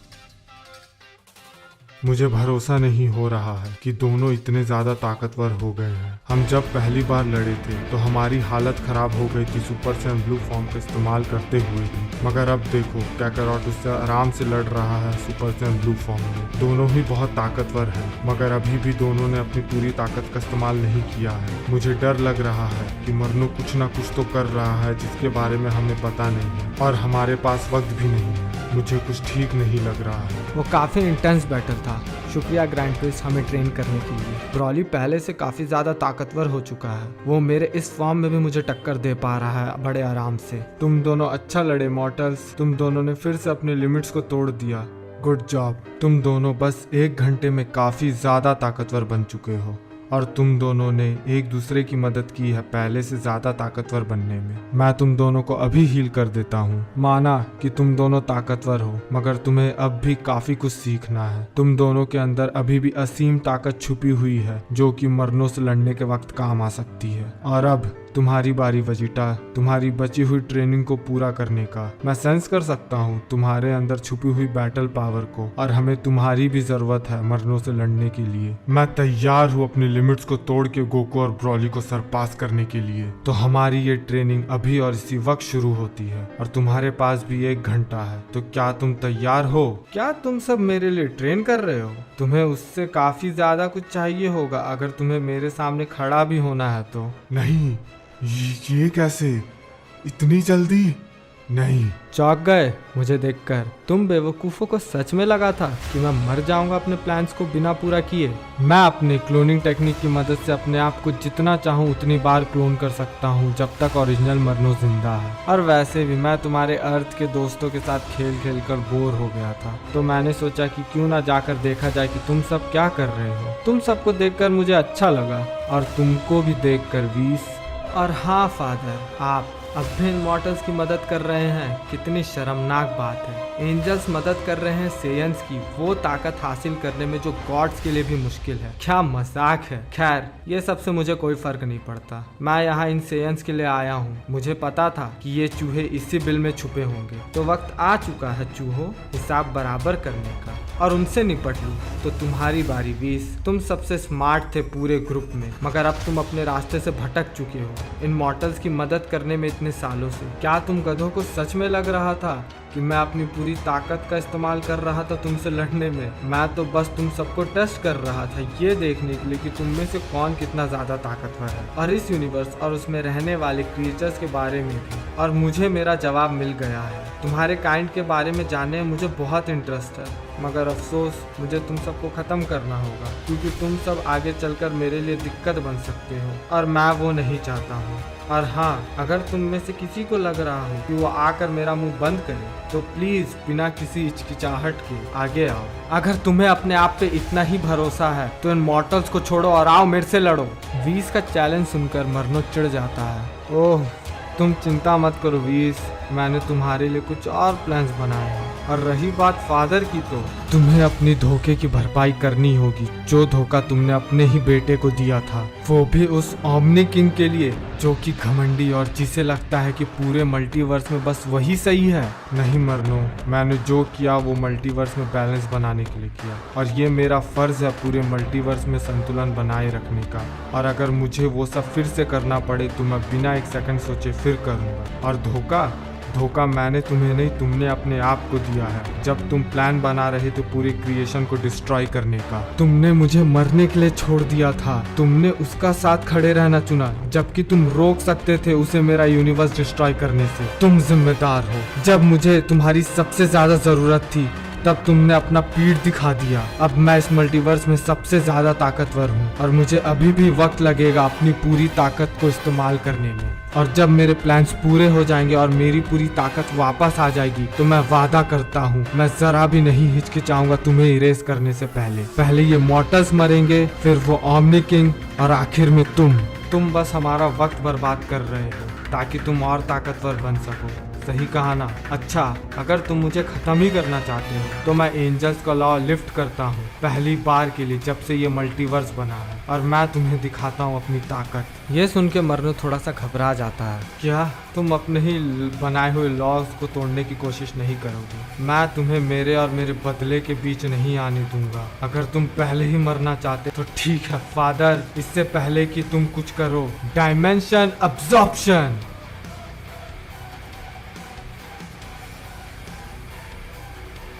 मुझे भरोसा नहीं हो रहा है कि दोनों इतने ज्यादा ताकतवर हो गए हैं। हम जब पहली बार लड़े थे तो हमारी हालत खराब हो गई थी सुपर सैयन ब्लू फॉर्म का इस्तेमाल करते हुए ही, मगर अब देखो काकारोट उससे आराम से लड़ रहा है सुपर सैयन ब्लू फॉर्म में। दोनों ही बहुत ताकतवर हैं, मगर अभी भी दोनों ने अपनी पूरी ताकत का इस्तेमाल नहीं किया है। मुझे डर लग रहा है कि मरनो कुछ ना कुछ तो कर रहा है जिसके बारे में हमें पता नहीं है, और हमारे पास वक्त भी नहीं है। मुझे कुछ ठीक नहीं लग रहा है। वो काफ़ी इंटेंस बैटल था। शुक्रिया ग्रैंड प्रिंस हमें ट्रेन करने के लिए। ब्रॉली पहले से काफ़ी ज़्यादा ताकतवर हो चुका है। वो मेरे इस फॉर्म में भी मुझे टक्कर दे पा रहा है बड़े आराम से। तुम दोनों अच्छा लड़े मॉर्टल्स। तुम दोनों ने फिर से अपने लिमिट्स को तोड़ दिया। Good job. तुम दोनों बस 1 घंटे में काफ़ी ज़्यादा ताकतवर बन चुके हो, और तुम दोनों ने एक दूसरे की मदद की है पहले से ज्यादा ताकतवर बनने में। मैं तुम दोनों को अभी हील कर देता हूँ। माना कि तुम दोनों ताकतवर हो, मगर तुम्हें अब भी काफी कुछ सीखना है। तुम दोनों के अंदर अभी भी असीम ताकत छुपी हुई है जो कि मरनों से लड़ने के वक्त काम आ सकती है। और अब तुम्हारी बारी वेजिटा, तुम्हारी बची हुई ट्रेनिंग को पूरा करने का। मैं सेंस कर सकता हूँ तुम्हारे अंदर छुपी हुई बैटल पावर को, और हमें तुम्हारी भी जरूरत है मरनों से लड़ने के लिए। मैं तैयार हूँ अपने लिमिट्स को तोड़ के गोकू और ब्रॉली को सरपास करने के लिए। तो हमारी ये ट्रेनिंग अभी और इसी वक्त शुरू होती है, और तुम्हारे पास भी 1 घंटा है। तो क्या तुम तैयार हो? क्या तुम सब मेरे लिए ट्रेन कर रहे हो? तुम्हें उससे काफी ज्यादा कुछ चाहिए होगा अगर तुम्हें मेरे सामने खड़ा भी होना है तो। नहीं, ये कैसे? इतनी जल्दी? नहीं। चौंक गए मुझे देखकर? तुम बेवकूफ़ों को सच में लगा था कि मैं मर जाऊंगा अपने प्लान्स को बिना पूरा किए? मैं अपनी क्लोनिंग टेक्निक की मदद से अपने आप को जितना चाहूँ उतनी बार क्लोन कर सकता हूँ जब तक ओरिजिनल मरनो जिंदा है। और वैसे भी मैं तुम्हारे अर्थ के दोस्तों के साथ खेल खेल कर बोर हो गया था, तो मैंने सोचा कि क्यों ना जाकर देखा जाए कि तुम सब क्या कर रहे हो। तुम सबको देखकर मुझे अच्छा लगा, और तुमको भी देखकर वीस। और हाँ फादर, आप अब भी इमॉर्टल्स की मदद कर रहे हैं। कितनी शर्मनाक बात है। एंजल्स मदद कर रहे हैं सेयंस की वो ताकत हासिल करने में जो गॉड्स के लिए भी मुश्किल है। क्या मजाक है। खैर, ये सबसे मुझे कोई फर्क नहीं पड़ता। मैं यहाँ इन सेयंस के लिए आया हूँ। मुझे पता था कि ये चूहे इसी बिल में छुपे होंगे, तो वक्त आ चुका है चूहों हिसाब बराबर करने का, और उनसे निपट लूं। तो तुम्हारी बारी वीस। तुम सबसे स्मार्ट थे पूरे ग्रुप में, मगर अब तुम अपने रास्ते से भटक चुके हो इन मॉर्टल्स की मदद करने में इतने सालों से। क्या तुम गधों को सच में लग रहा था कि मैं अपनी पूरी ताकत का इस्तेमाल कर रहा था तुमसे लड़ने में? मैं तो बस तुम सबको टेस्ट कर रहा था, ये देखने के लिए कि तुम में से कौन कितना ज्यादा ताकतवर है, और इस यूनिवर्स और उसमें रहने वाले क्रिएचर्स के बारे में भी। और मुझे मेरा जवाब मिल गया है। तुम्हारे काइंड के बारे में जानने में मुझे बहुत इंटरेस्ट है, मगर अफसोस मुझे तुम सबको खत्म करना होगा, क्योंकि तुम सब आगे चलकर मेरे लिए दिक्कत बन सकते हो, और मैं वो नहीं चाहता हूँ। और हाँ, अगर तुम में से किसी को लग रहा हो कि वो आकर मेरा मुंह बंद करे, तो प्लीज बिना किसी हिचकिचाहट के आगे आओ। अगर तुम्हें अपने आप पे इतना ही भरोसा है तो इन मॉर्टल्स को छोड़ो और आओ मेरे से लड़ो। वीस का चैलेंज सुनकर मरनो चिढ़ जाता है। ओह, तुम चिंता मत करो वीस, मैंने तुम्हारे लिए कुछ और प्लान्स बनाए हैं। और रही बात फादर की, तो तुम्हें अपनी धोखे की भरपाई करनी होगी। जो धोखा तुमने अपने ही बेटे को दिया था, वो भी उस ओमनी किंग के लिए जो कि घमंडी और जिसे लगता है कि पूरे मल्टीवर्स में बस वही सही है। नहीं मरनो, मैंने जो किया वो मल्टीवर्स में बैलेंस बनाने के लिए किया, और ये मेरा फर्ज है पूरे मल्टीवर्स में संतुलन बनाए रखने का। और अगर मुझे वो सब फिर से करना पड़े तो मैं बिना 1 सेकंड सोचे फिर करूँगा। और धोखा मैंने तुम्हें नहीं, तुमने अपने आप को दिया है जब तुम प्लान बना रहे थे पूरे क्रिएशन को डिस्ट्रॉय करने का। तुमने मुझे मरने के लिए छोड़ दिया था, तुमने उसका साथ खड़े रहना चुना, जबकि तुम रोक सकते थे उसे मेरा यूनिवर्स डिस्ट्रॉय करने से। तुम जिम्मेदार हो। जब मुझे तुम्हारी सबसे ज्यादा जरूरत थी तब तुमने अपना पीठ दिखा दिया। अब मैं इस मल्टीवर्स में सबसे ज्यादा ताकतवर हूँ, और मुझे अभी भी वक्त लगेगा अपनी पूरी ताकत को इस्तेमाल करने में। और जब मेरे प्लान्स पूरे हो जाएंगे और मेरी पूरी ताकत वापस आ जाएगी, तो मैं वादा करता हूँ मैं जरा भी नहीं हिचकिचाऊंगा तुम्हें इरेज करने से पहले ये मॉर्टल्स मरेंगे, फिर वो ओमनी किंग, और आखिर में तुम बस हमारा वक्त बर्बाद कर रहे हो ताकि तुम और ताकतवर बन सको। सही कहा ना। अच्छा, अगर तुम मुझे खत्म ही करना चाहते हो तो मैं एंजल्स का लॉ लिफ्ट करता हूँ, पहली बार के लिए जब से ये मल्टीवर्स बना है, और मैं तुम्हें दिखाता हूँ अपनी ताकत। ये सुन के मरनो थोड़ा सा घबरा जाता है। क्या तुम अपने ही बनाए हुए लॉज को तोड़ने की कोशिश नहीं करोगे? मैं तुम्हें मेरे और मेरे बदले के बीच नहीं आने दूंगा। अगर तुम पहले ही मरना चाहते तो ठीक है फादर, इससे पहले कि तुम कुछ करो, डायमेंशन अब्जॉर्प्शन।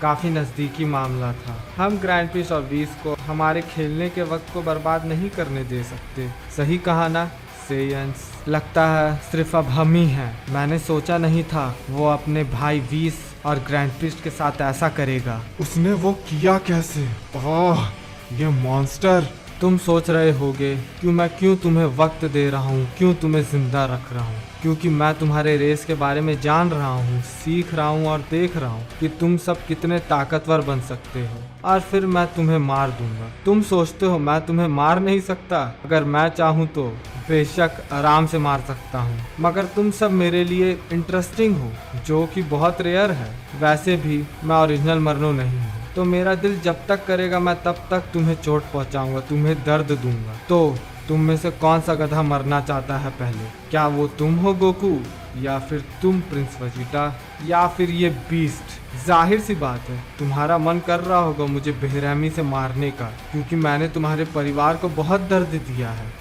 काफी नजदीकी मामला था। हम ग्रैंड प्रिंस और वीस को हमारे खेलने के वक्त को बर्बाद नहीं करने दे सकते। सही कहा ना सेयंस? लगता है सिर्फ अब हम ही हैं। मैंने सोचा नहीं था वो अपने भाई वीस और ग्रैंड प्रिंस के साथ ऐसा करेगा। उसने वो किया कैसे? ओह, ये मॉन्स्टर। तुम सोच रहे होगे क्यों तुम्हें वक्त दे रहा हूँ, क्यों तुम्हें जिंदा रख रहा हूँ? क्योंकि मैं तुम्हारे रेस के बारे में जान रहा हूँ, सीख रहा हूँ और देख रहा हूँ कि तुम सब कितने ताकतवर बन सकते हो, और फिर मैं तुम्हें मार दूंगा। तुम सोचते हो मैं तुम्हें मार नहीं सकता? अगर मैं चाहूँ तो बेशक आराम से मार सकता हूँ, मगर तुम सब मेरे लिए इंटरेस्टिंग हो, जो कि बहुत रेयर है। वैसे भी मैं ओरिजिनल मरनो नहीं हूँ, तो मेरा दिल जब तक करेगा मैं तब तक तुम्हें चोट पहुँचाऊंगा, तुम्हें दर्द दूंगा। तो तुम में से कौन सा गधा मरना चाहता है पहले? क्या वो तुम हो गोकू, या फिर तुम प्रिंस वेजिटा, या फिर ये बीस्ट? जाहिर सी बात है तुम्हारा मन कर रहा होगा मुझे बेरहमी से मारने का, क्योंकि मैंने तुम्हारे परिवार को बहुत दर्द दिया है।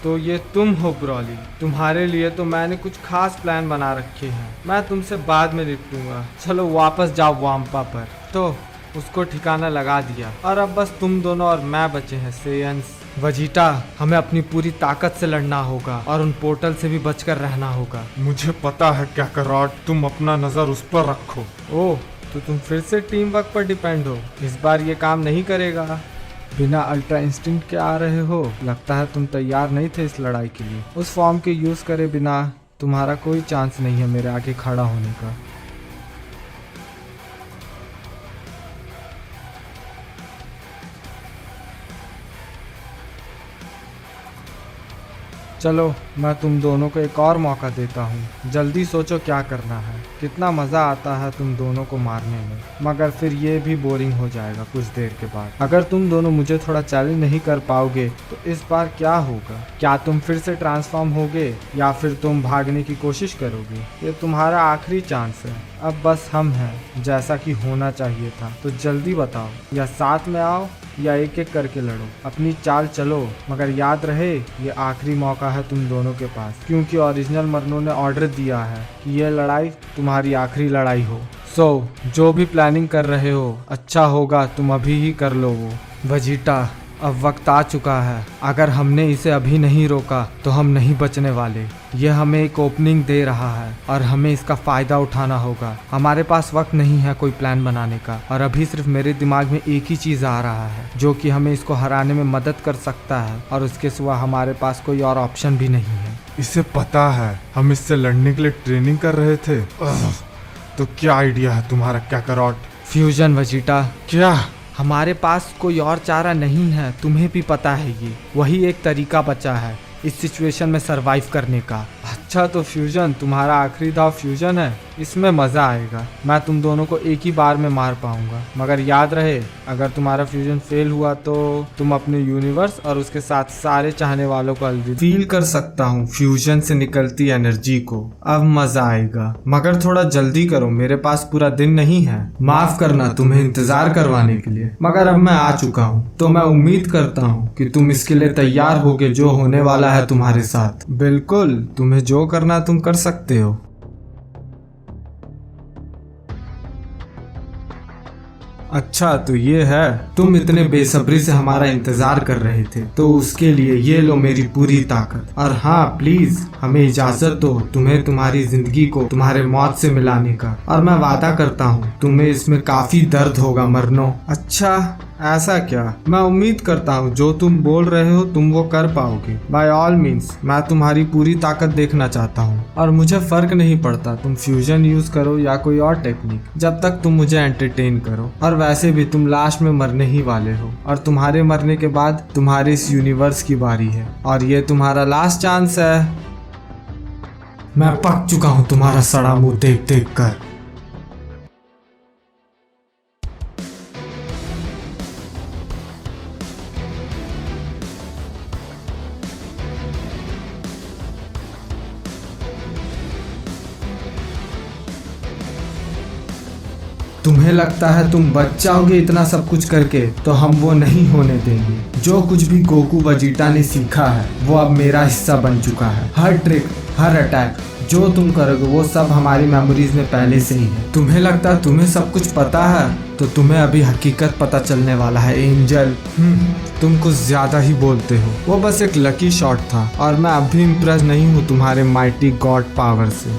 तो ये तुम हो ब्रॉली। तुम्हारे लिए तो मैंने कुछ खास प्लान बना रखे हैं, मैं तुमसे बाद में निपटूंगा। चलो वापस जाओ वाम्पा पर। तो उसको ठिकाना लगा दिया और अब बस तुम दोनों और मैं बचे हैं सेयंस। वजीटा, हमें अपनी पूरी ताकत से लड़ना होगा और उन पोर्टल से भी बचकर रहना होगा। मुझे पता है क्या करॉट, तुम अपना नजर उस पर रखो। ओह, तो तुम फिर से टीम वर्क पर डिपेंड हो। इस बार ये काम नहीं करेगा। बिना अल्ट्रा इंस्टिंक्ट के आ रहे हो? लगता है तुम तैयार नहीं थे इस लड़ाई के लिए। उस फॉर्म के यूज करे बिना तुम्हारा कोई चांस नहीं है मेरे आगे खड़ा होने का। चलो मैं तुम दोनों को एक और मौका देता हूँ। जल्दी सोचो क्या करना है। कितना मज़ा आता है तुम दोनों को मारने में, मगर फिर ये भी बोरिंग हो जाएगा कुछ देर के बाद। अगर तुम दोनों मुझे थोड़ा चैलेंज नहीं कर पाओगे तो इस बार क्या होगा? क्या तुम फिर से ट्रांसफॉर्म होगे या फिर तुम भागने की कोशिश करोगे? ये तुम्हारा आखिरी चांस है। अब बस हम हैं जैसा कि होना चाहिए था। तो जल्दी बताओ, या साथ में आओ या एक एक करके लड़ो। अपनी चाल चलो, मगर याद रहे ये आखिरी मौका है तुम दोनों के पास, क्योंकि ओरिजिनल मरनो ने ऑर्डर दिया है कि ये लड़ाई तुम्हारी आखिरी लड़ाई हो। सो जो भी प्लानिंग कर रहे हो अच्छा होगा तुम अभी ही कर लो वो। वेजिटा, अब वक्त आ चुका है। अगर हमने इसे अभी नहीं रोका तो हम नहीं बचने वाले। ये हमें एक ओपनिंग दे रहा है और हमें इसका फायदा उठाना होगा। हमारे पास वक्त नहीं है कोई प्लान बनाने का, और अभी सिर्फ मेरे दिमाग में एक ही चीज आ रहा है जो कि हमें इसको हराने में मदद कर सकता है, और उसके सिवा हमारे पास कोई और ऑप्शन भी नहीं है। इसे पता है हम इससे लड़ने के लिए ट्रेनिंग कर रहे थे। तो क्या आइडिया है तुम्हारा क्या करॉट? Fusion Vegeta. क्या? हमारे पास कोई और चारा नहीं है, तुम्हें भी पता है ये। वही एक तरीका बचा है इस सिचुएशन में सरवाइव करने का। अच्छा, तो फ्यूजन तुम्हारा आखिरी दाव फ्यूजन है। इसमें मज़ा आएगा। मैं तुम दोनों को एक ही बार में मार पाऊंगा, मगर याद रहे अगर तुम्हारा फ्यूजन फेल हुआ तो तुम अपने यूनिवर्स और उसके साथ सारे चाहने वालों को अलविदा। फील कर सकता हूँ फ्यूजन से निकलती एनर्जी को। अब मज़ा आएगा, मगर थोड़ा जल्दी करो, मेरे पास पूरा दिन नहीं है। माफ करना तुम्हें इंतजार करवाने के लिए, मगर अब मैं आ चुका हूँ। तो मैं उम्मीद करता हूँ कि तुम इसके लिए तैयार होगे जो होने वाला है तुम्हारे साथ। बिल्कुल, तुम्हें जो करना तुम कर सकते हो। अच्छा, तो ये है, तुम इतने बेसब्री से हमारा इंतजार कर रहे थे, तो उसके लिए ये लो मेरी पूरी ताकत। और हाँ, प्लीज हमें इजाजत दो तुम्हें तुम्हारी जिंदगी को तुम्हारे मौत से मिलाने का, और मैं वादा करता हूँ तुम्हें इसमें काफी दर्द होगा मरनो। अच्छा, ऐसा क्या? मैं उम्मीद करता हूँ जो तुम बोल रहे हो तुम वो कर पाओगे। बाय ऑल मीन्स मैं तुम्हारी पूरी ताकत देखना चाहता हूँ, और मुझे फर्क नहीं पड़ता तुम फ्यूजन यूज करो या कोई और टेक्निक, जब तक तुम मुझे एंटरटेन करो। और वैसे भी तुम लास्ट में मरने ही वाले हो, और तुम्हारे मरने के बाद तुम्हारे इस यूनिवर्स की बारी है, और ये तुम्हारा लास्ट चांस है। मैं पक चुका हूँ तुम्हारा सड़ा मुंह देख देख कर। तुम्हें लगता है तुम बच जाओगे इतना सब कुछ करके, तो हम वो नहीं होने देंगे। जो कुछ भी गोकू वेजिटा ने सीखा है वो अब मेरा हिस्सा बन चुका है। हर ट्रिक, हर अटैक जो तुम करोगे वो सब हमारी मेमोरीज में पहले से ही है। तुम्हें लगता है तुम्हें सब कुछ पता है, तो तुम्हें अभी हकीकत पता चलने वाला है एंजल। तुम कुछ ज्यादा ही बोलते हो। वो बस एक लकी शॉट था और मैं अभी इम्प्रेस नहीं हूँ तुम्हारे माइटी गॉड पावर से।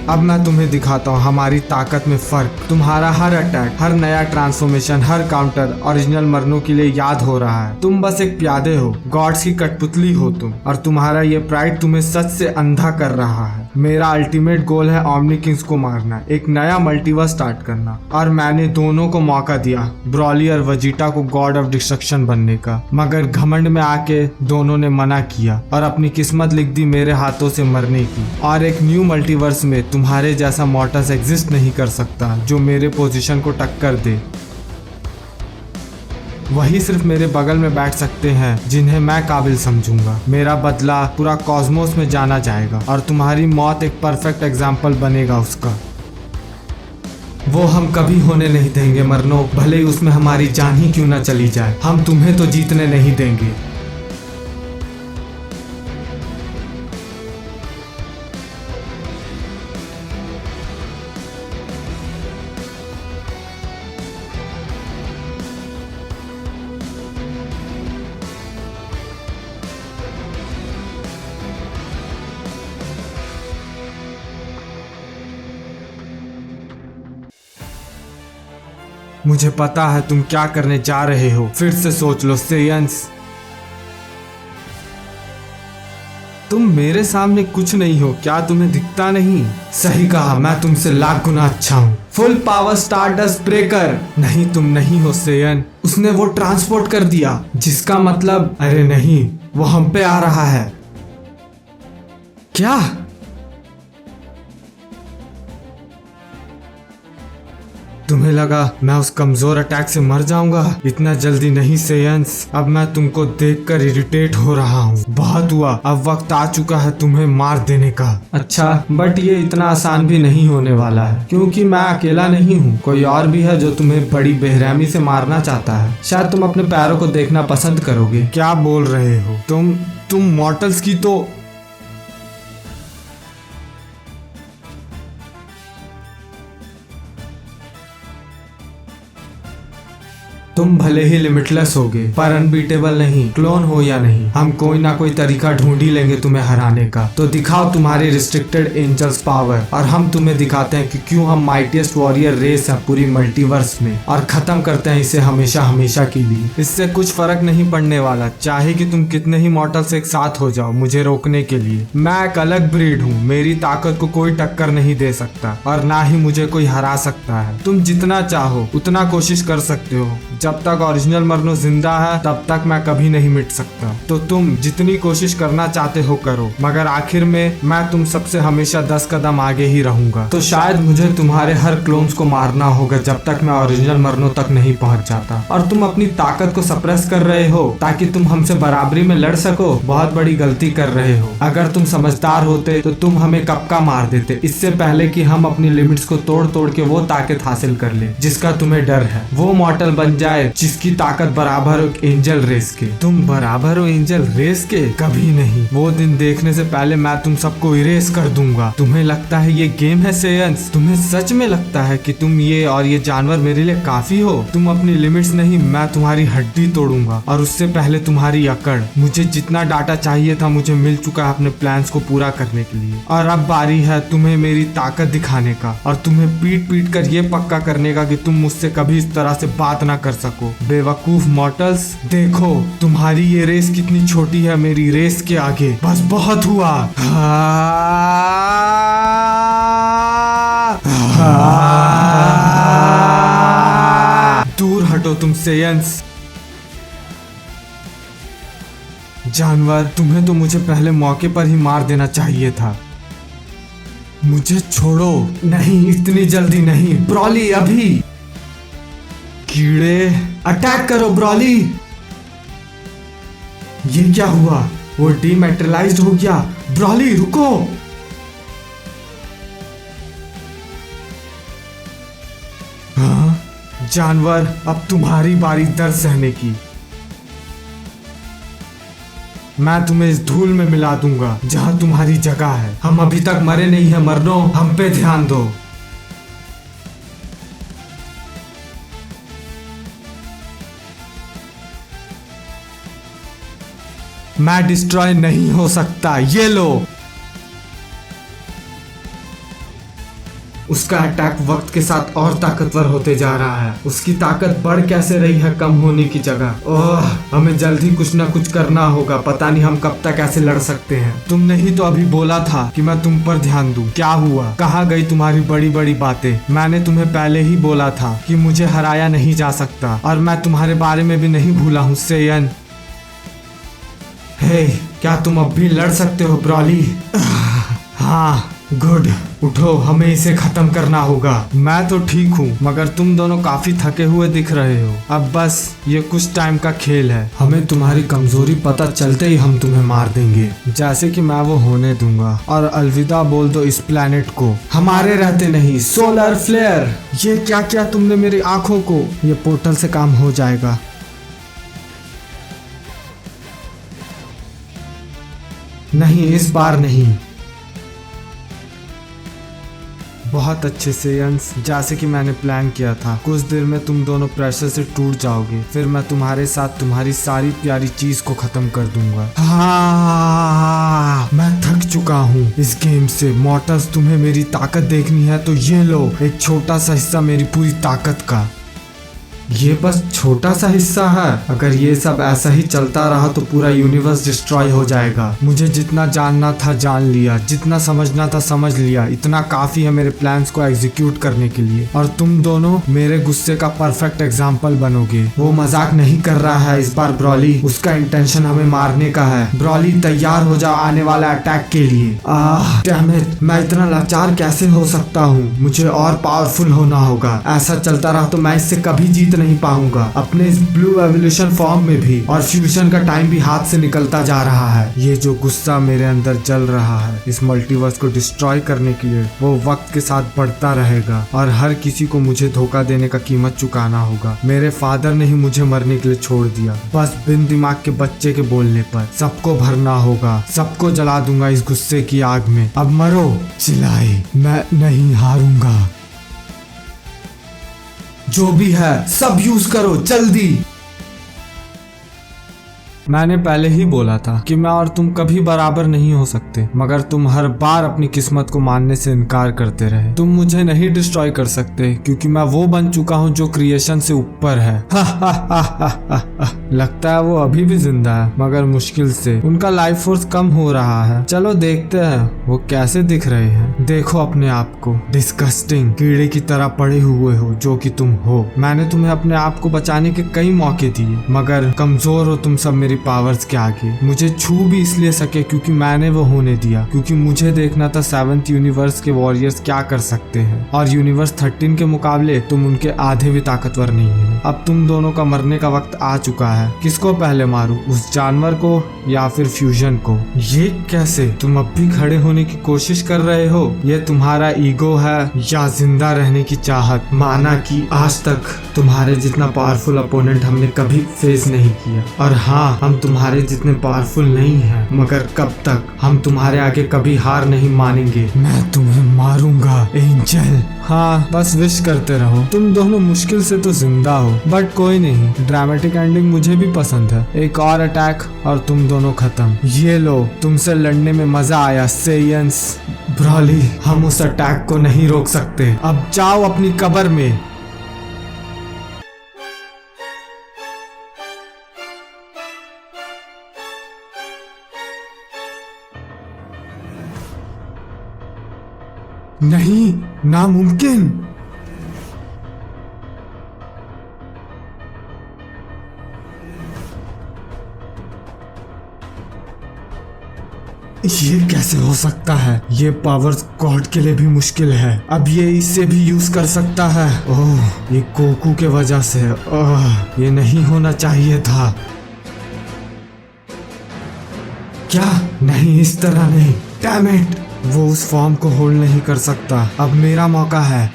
अब मैं तुम्हें दिखाता हूँ हमारी ताकत में फर्क। तुम्हारा हर अटैक, हर नया ट्रांसफॉर्मेशन, हर काउंटर ओरिजिनल मरनों के लिए याद हो रहा है। तुम बस एक प्यादे हो, गॉड्स की कठपुतली हो तुम, और तुम्हारा ये प्राइड तुम्हें सच से अंधा कर रहा है। मेरा अल्टीमेट गोल है ओमनी किंग्स को मारना, एक नया मल्टीवर्स स्टार्ट करना, और मैंने दोनों को मौका दिया, ब्रॉली और वेजिटा को गॉड ऑफ डिस्ट्रक्शन बनने का, मगर घमंड में आके दोनों ने मना किया और अपनी किस्मत लिख दी मेरे हाथों से मरने की। और एक न्यू मल्टीवर्स में तुम्हारे जैसा मॉर्टल्स एग्जिस्ट नहीं कर सकता जो मेरे पोजीशन को टक्कर दे। वही सिर्फ मेरे बगल में बैठ सकते हैं जिन्हें मैं काबिल समझूंगा। मेरा बदला पूरा कॉस्मोस में जाना जाएगा और तुम्हारी मौत एक परफेक्ट एग्जाम्पल बनेगा उसका। वो हम कभी होने नहीं देंगे मरनो, भले ही उसमें हमारी जान ही क्यों ना चली जाए। हम तुम्हें तो जीतने नहीं देंगे। मुझे पता है तुम क्या करने जा रहे हो। फिर से सोच लो सेयंस। तुम मेरे सामने कुछ नहीं हो, क्या तुम्हें दिखता नहीं? सही कहा, मैं तुमसे लाख गुना अच्छा हूँ। Full power stardust breaker. नहीं, तुम नहीं हो सेयन। उसने वो ट्रांसपोर्ट कर दिया, जिसका मतलब, अरे नहीं, वो हम पे आ रहा है। क्या? तुम्हें लगा मैं उस कमजोर अटैक से मर जाऊंगा? इतना जल्दी नहीं सेयंस। अब मैं तुमको देखकर इरिटेट हो रहा हूँ। बहुत हुआ, अब वक्त आ चुका है तुम्हें मार देने का। अच्छा, बट ये इतना आसान भी नहीं होने वाला है, क्योंकि मैं अकेला नहीं हूँ, कोई और भी है जो तुम्हें बड़ी बेरहमी से मारना चाहता है। शायद तुम अपने पैरों को देखना पसंद करोगे। क्या बोल रहे हो तुम मॉर्टल्स की तो तुम भले ही लिमिटलेस होगे पर अनबीटेबल नहीं। क्लोन हो या नहीं, हम कोई ना कोई तरीका ढूंढ ही लेंगे तुम्हें हराने का। तो दिखाओ तुम्हारी रिस्ट्रिक्टेड एंजल्स पावर, और हम तुम्हें दिखाते हैं कि क्यों हम माइटिएस्ट वॉरियर रेस है पूरी मल्टीवर्स में, और खत्म करते हैं इसे हमेशा हमेशा के लिए। इससे कुछ फर्क नहीं पड़ने वाला, चाहे कि तुम कितने ही मॉर्टल्स एक साथ हो जाओ मुझे रोकने के लिए। मैं एक अलग ब्रीड हूँ, मेरी ताकत को कोई टक्कर नहीं दे सकता, और ना ही मुझे कोई हरा सकता है। तुम जितना चाहो उतना कोशिश कर सकते हो। जब तक ओरिजिनल मरनो जिंदा है तब तक मैं कभी नहीं मिट सकता। तो तुम जितनी कोशिश करना चाहते हो करो, मगर आखिर में मैं तुम सबसे हमेशा 10 कदम आगे ही रहूंगा। तो शायद मुझे तुम्हारे हर क्लोन्स को मारना होगा जब तक मैं ओरिजिनल मरनो तक नहीं पहुंच जाता। और तुम अपनी ताकत को सप्रेस कर रहे हो ताकि तुम हमसे बराबरी में लड़ सको। बहुत बड़ी गलती कर रहे हो। अगर तुम समझदार होते तो तुम हमें कब का मार देते, इससे पहले कि हम अपनी लिमिट्स को तोड़ तोड़ के वो ताकत हासिल कर ले जिसका तुम्हें डर है। वो मॉर्टल बन जाए जिसकी ताकत बराबर हो एंजल रेस के। तुम बराबर हो एंजल रेस के? कभी नहीं। वो दिन देखने से पहले मैं तुम सबको इरेज कर दूंगा। तुम्हें लगता है ये गेम है सेयंस? तुम्हें सच में लगता है कि तुम ये और ये जानवर मेरे लिए काफी हो? तुम अपनी लिमिट्स नहीं, मैं तुम्हारी हड्डी तोड़ूंगा, और उससे पहले तुम्हारी अकड़। मुझे जितना डाटा चाहिए था मुझे मिल चुका है अपने प्लान्स को पूरा करने के लिए, और अब बारी है तुम्हें मेरी ताकत दिखाने का, और तुम्हें पीट पीट कर ये पक्का करने का कि तुम मुझसे कभी इस तरह से बात ना कर सको। बेवकूफ मॉर्टल्स, देखो तुम्हारी ये रेस कितनी छोटी है मेरी रेस के आगे। बस बहुत हुआ। दूर हटो तुम सेयंस। जानवर, तुम्हें तो मुझे पहले मौके पर ही मार देना चाहिए था। मुझे छोड़ो। नहीं, इतनी जल्दी नहीं ब्रॉली, अभी। कीड़े अटैक करो ब्रॉली। ये क्या हुआ? वो डीमैटेरियलाइज्ड हो गया। ब्रॉली रुको। हाँ जानवर, अब तुम्हारी बारी दर्द सहने की। मैं तुम्हें इस धूल में मिला दूंगा जहां तुम्हारी जगह है। हम अभी तक मरे नहीं हैं मरनो, हम पे ध्यान दो। मैं डिस्ट्रॉय नहीं हो सकता, ये लो। उसका अटैक वक्त के साथ और ताकतवर होते जा रहा है। उसकी ताकत बढ़ कैसे रही है कम होने की जगह। ओह, हमें जल्द ही कुछ ना कुछ करना होगा। पता नहीं हम कब तक ऐसे लड़ सकते हैं। तुमने ही तो अभी बोला था कि मैं तुम पर ध्यान दूं। क्या हुआ? कहाँ गई तुम्हारी बड़ी बड़ी बातें? मैंने तुम्हें पहले ही बोला था कि मुझे हराया नहीं जा सकता, और मैं तुम्हारे बारे में भी नहीं भूला हूँ सेयन। हे, क्या तुम अब भी लड़ सकते हो ब्रॉली? हाँ गुड, उठो, हमें इसे खत्म करना होगा। मैं तो ठीक हूँ, मगर तुम दोनों काफी थके हुए दिख रहे हो। अब बस ये कुछ टाइम का खेल है। हमें तुम्हारी कमजोरी पता चलते ही हम तुम्हें मार देंगे, जैसे कि मैं वो होने दूंगा। और अलविदा बोल दो इस प्लेनेट को। हमारे रहते नहीं। सोलर फ्लेयर, ये क्या किया तुमने मेरी आंखों को? ये पोर्टल से काम हो जाएगा। नहीं, इस बार नहीं। बहुत अच्छे से यंस, जैसे कि मैंने प्लान किया था। कुछ देर में तुम दोनों प्रेशर से टूट जाओगे, फिर मैं तुम्हारे साथ तुम्हारी सारी प्यारी चीज को खत्म कर दूंगा। हाँ, मैं थक चुका हूँ इस गेम से। मॉर्टल्स, तुम्हें मेरी ताकत देखनी है तो ये लो, एक छोटा सा हिस्सा मेरी पूरी ताकत का। ये बस छोटा सा हिस्सा है। अगर ये सब ऐसा ही चलता रहा तो पूरा यूनिवर्स डिस्ट्रॉय हो जाएगा। मुझे जितना जानना था जान लिया, जितना समझना था समझ लिया। इतना काफी है मेरे प्लान्स को एग्जीक्यूट करने के लिए। और तुम दोनों मेरे गुस्से का परफेक्ट एग्जाम्पल बनोगे। वो मजाक नहीं कर रहा है इस बार ब्रॉली। उसका इंटेंशन हमें मारने का है। ब्रॉली, तैयार हो जाओ आने वाला अटैक के लिए। डैम इट, मैं इतना लाचार कैसे हो सकता हूँ? मुझे और पावरफुल होना होगा। ऐसा चलता रहा तो मैं इससे कभी जीत नहीं पाऊंगा। अपने इस ब्लू एवोल्यूशन फॉर्म में भी, और फ्यूजन का टाइम भी हाथ से निकलता जा रहा है। ये जो गुस्सा मेरे अंदर जल रहा है इस मल्टीवर्स को डिस्ट्रॉय करने के लिए, वो वक्त के साथ बढ़ता रहेगा। और हर किसी को मुझे धोखा देने का कीमत चुकाना होगा। मेरे फादर ने ही मुझे मरने के लिए छोड़ दिया, बस बिन दिमाग के बच्चे के बोलने पर। सबको भरना होगा, सबको जला दूंगा इस गुस्से की आग में। अब मरो। चिल्लाए, मैं नहीं हारूंगा। जो भी है सब यूज करो जल्दी। मैंने पहले ही बोला था कि मैं और तुम कभी बराबर नहीं हो सकते, मगर तुम हर बार अपनी किस्मत को मानने से इनकार करते रहे। तुम मुझे नहीं डिस्ट्रॉय कर सकते क्योंकि मैं वो बन चुका हूँ जो क्रिएशन से ऊपर है। लगता है वो अभी भी जिंदा है, मगर मुश्किल से। उनका लाइफ फोर्स कम हो रहा है। चलो देखते हैं वो कैसे दिख रहे हैं। देखो अपने आप को, डिस्गस्टिंग कीड़े की तरह पड़े हुए हो जो कि तुम हो। मैंने तुम्हें अपने आप को बचाने के कई मौके दिए, मगर कमजोर हो तुम सब मेरी पावर्स के आगे। मुझे छू भी इसलिए सके क्योंकि मैंने वो होने दिया, क्योंकि मुझे देखना था 7th यूनिवर्स के वॉरियर्स क्या कर सकते हैं। और यूनिवर्स 13 के मुकाबले तुम उनके आधे भी ताकतवर नहीं हो। अब तुम दोनों का मरने का वक्त आ चुका है। किसको पहले मारूं, उस जानवर को या फिर फ्यूजन को? ये कैसे? तुम अब भी खड़े होने की कोशिश कर रहे हो? ये तुम्हारा ईगो है या जिंदा रहने की चाहत? माना कि आज तक तुम्हारे जितना पावरफुल अपोनेंट हमने कभी फेस नहीं किया। और हाँ, हम तुम्हारे जितने पावरफुल नहीं हैं, मगर कब तक? हम तुम्हारे आगे कभी हार नहीं मानेंगे। मैं तुम्हें मारूंगा एंजल। हाँ, बस विश करते रहो। तुम दोनों मुश्किल से तो जिंदा हो, बट कोई नहीं, ड्रामेटिक एंडिंग मुझे भी पसंद है। एक और अटैक और तुम दोनों खत्म। ये लो, तुमसे लड़ने में मजा आया सेयंस। ब्रॉली, हम उस अटैक को नहीं रोक सकते। अब जाओ अपनी कब्र में। नहीं, नामुमकिन। ये कैसे हो सकता है? ये पावर गॉड के लिए भी मुश्किल है। अब ये इससे भी यूज कर सकता है। ओह, ये गोकू के वजह से। ओह, ये नहीं होना चाहिए था। क्या? नहीं, इस तरह नहीं। Damn it! वो उस फॉर्म को होल्ड नहीं कर सकता। अब मेरा मौका है।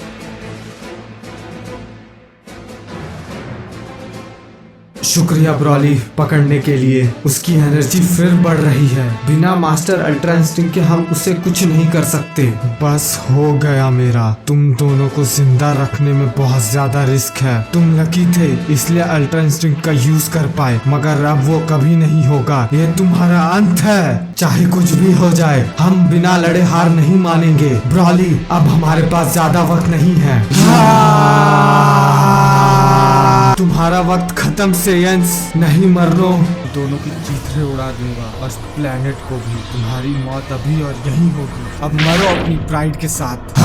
शुक्रिया ब्रॉली पकड़ने के लिए। उसकी एनर्जी फिर बढ़ रही है। बिना मास्टर अल्ट्रा इंस्टिंक्ट के हम उसे कुछ नहीं कर सकते। बस हो गया मेरा। तुम दोनों को जिंदा रखने में बहुत ज्यादा रिस्क है। तुम लकी थे इसलिए अल्ट्रा इंस्टिंक्ट का यूज कर पाए, मगर अब वो कभी नहीं होगा। ये तुम्हारा अंत है। चाहे कुछ भी हो जाए, हम बिना लड़े हार नहीं मानेंगे। ब्रॉली, अब हमारे पास ज्यादा वक्त नहीं है। तुम्हारा वक्त खत्म सेयंस। नहीं मरनो। दोनों की चीथड़े उड़ा दूंगा और प्लेनेट को भी। तुम्हारी मौत अभी और यहीं होगी। अब मरो अपनी प्राइड के साथ।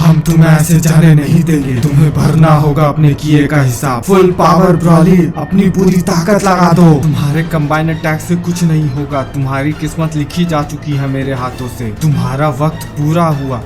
हम तुम्हें ऐसे जाने नहीं देंगे। तुम्हें भरना होगा अपने किए का हिसाब। फुल पावर ब्रॉली, अपनी पूरी ताकत लगा दो। तुम्हारे कंबाइन अटैक से कुछ नहीं होगा। तुम्हारी किस्मत लिखी जा चुकी है मेरे हाथों से। तुम्हारा वक्त पूरा हुआ।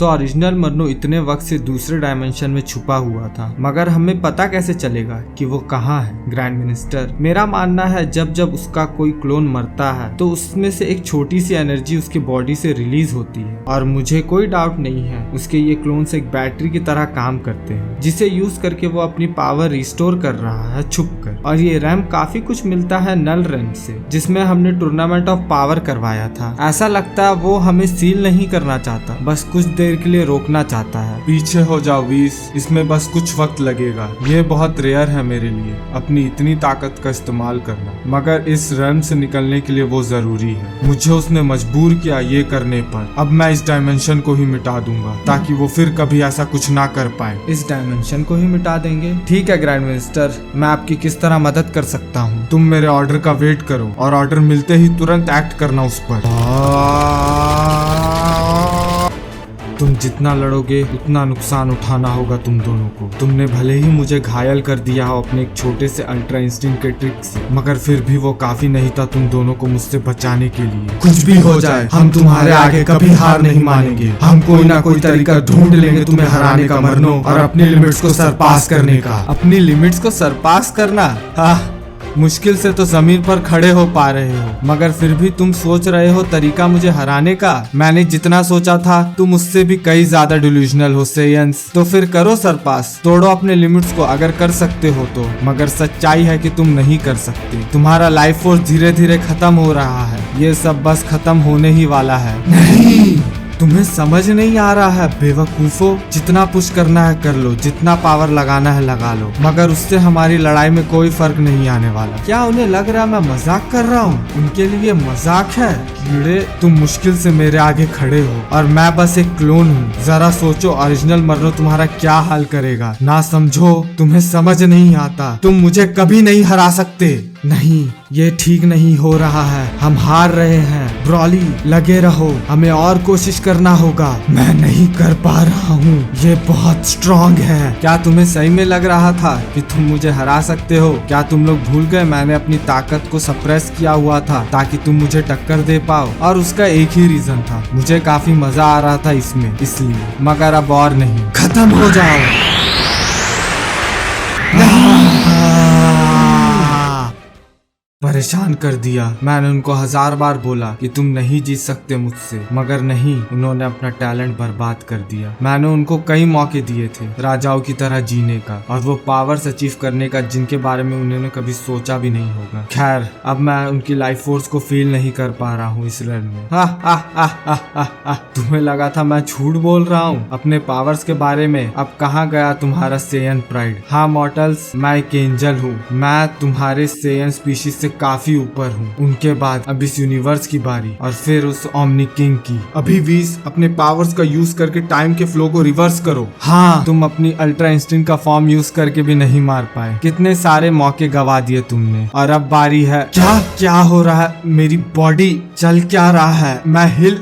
तो ओरिजिनल मरनो इतने वक्त से दूसरे डायमेंशन में छुपा हुआ था, मगर हमें पता कैसे चलेगा कि वो कहाँ है? ग्रैंड मिनिस्टर, मेरा मानना है जब जब उसका कोई क्लोन मरता है तो उसमें से एक छोटी सी एनर्जी उसकी बॉडी से रिलीज होती है, और मुझे कोई डाउट नहीं है उसके ये क्लोन्स एक बैटरी की तरह काम करते हैं, जिसे यूज करके वो अपनी पावर रिस्टोर कर रहा है छुप कर। और ये रैम काफी कुछ मिलता है नल रैम से, जिसमें हमने टूर्नामेंट ऑफ पावर करवाया था। ऐसा लगता है वो हमें सील नहीं करना चाहता, बस कुछ देर के लिए रोकना चाहता है। पीछे हो जाओ वीस, इसमें बस कुछ वक्त लगेगा। ये बहुत रेयर है मेरे लिए अपनी इतनी ताकत का इस्तेमाल करना, मगर इस रन से निकलने के लिए वो जरूरी है। मुझे उसने मजबूर किया ये करने पर। अब मैं इस डायमेंशन को ही मिटा दूंगा ताकि वो फिर कभी ऐसा कुछ ना कर पाए। इस डायमेंशन को ही मिटा देंगे? ठीक है ग्रैंड मिनिस्टर, मैं आपकी किस तरह मदद कर सकता हूँ? तुम मेरे ऑर्डर का वेट करो और ऑर्डर मिलते ही तुरंत एक्ट करना उस पर। तुम जितना लड़ोगे उतना नुकसान उठाना होगा तुम दोनों को। तुमने भले ही मुझे घायल कर दिया हो अपने एक छोटे से अल्ट्रा इंस्टिंक्ट के ट्रिक से, मगर फिर भी वो काफी नहीं था तुम दोनों को मुझसे बचाने के लिए। कुछ भी हो जाए, हम तुम्हारे आगे कभी हार नहीं मानेंगे। हम कोई ना कोई तरीका ढूंढ लेंगे तुम्हें हराने का मरनो, और अपनी लिमिट्स को सरपास करने का। अपनी लिमिट्स को सरपास करना? हाँ, मुश्किल से तो जमीन पर खड़े हो पा रहे हो, मगर फिर भी तुम सोच रहे हो तरीका मुझे हराने का। मैंने जितना सोचा था तुम उससे भी कई ज्यादा डिल्यूजनल हो सेयंस। तो फिर करो सरपास, तोड़ो अपने लिमिट्स को अगर कर सकते हो तो। मगर सच्चाई है कि तुम नहीं कर सकते। तुम्हारा लाइफ फोर्स धीरे धीरे खत्म हो रहा है। ये सब बस खत्म होने ही वाला है। नहीं, तुम्हें समझ नहीं आ रहा है बेवकूफो। जितना पुश करना है कर लो, जितना पावर लगाना है लगा लो, मगर उससे हमारी लड़ाई में कोई फर्क नहीं आने वाला। क्या उन्हें लग रहा है मैं मजाक कर रहा हूँ? उनके लिए मजाक है। कीड़े, तुम मुश्किल से मेरे आगे खड़े हो और मैं बस एक क्लोन हूँ। जरा सोचो ओरिजिनल मरनो तुम्हारा क्या हाल करेगा। ना समझो, तुम्हें समझ नहीं आता। तुम मुझे कभी नहीं हरा सकते। नहीं, ये ठीक नहीं हो रहा है। हम हार रहे हैं। ब्रॉली, लगे रहो, हमें और कोशिश करना होगा। मैं नहीं कर पा रहा हूँ, ये बहुत स्ट्रॉन्ग है। क्या तुम्हें सही में लग रहा था कि तुम मुझे हरा सकते हो? क्या तुम लोग भूल गए मैंने अपनी ताकत को सप्रेस किया हुआ था ताकि तुम मुझे टक्कर दे पाओ? और उसका एक ही रीजन था, मुझे काफी मजा आ रहा था इसमें, इसलिए। मगर अब और नहीं। खत्म हो जाओ। परेशान कर दिया। मैंने उनको 1000 बार बोला कि तुम नहीं जीत सकते मुझसे, मगर नहीं, उन्होंने अपना टैलेंट बर्बाद कर दिया। मैंने उनको कई मौके दिए थे राजाओं की तरह जीने का और वो पावर्स अचीव करने का जिनके बारे में उन्होंने कभी सोचा भी नहीं होगा। खैर, अब मैं उनकी लाइफ फोर्स को फील नहीं कर पा रहा हूँ इस रन में। तुम्हें लगा था मैं झूठ बोल रहा हूँ अपने पावर्स के बारे में? अब कहाँ गया तुम्हारा सेयन प्राइड? हाँ मॉर्टल्स, मैं एक एंजल हूँ। मैं तुम्हारे सेयन स्पीशीज से काफी ऊपर हूँ। उनके बाद अब इस यूनिवर्स की बारी, और फिर उस ओमनी किंग की। अभी वीस, अपने पावर्स का यूज करके टाइम के फ्लो को रिवर्स करो। हाँ, तुम अपनी अल्ट्रा इंस्टिंक्ट का फॉर्म यूज करके भी नहीं मार पाए। कितने सारे मौके गवा दिए तुमने, और अब बारी है। क्या हो रहा है? मेरी बॉडी चल क्या रहा है? मैं हिल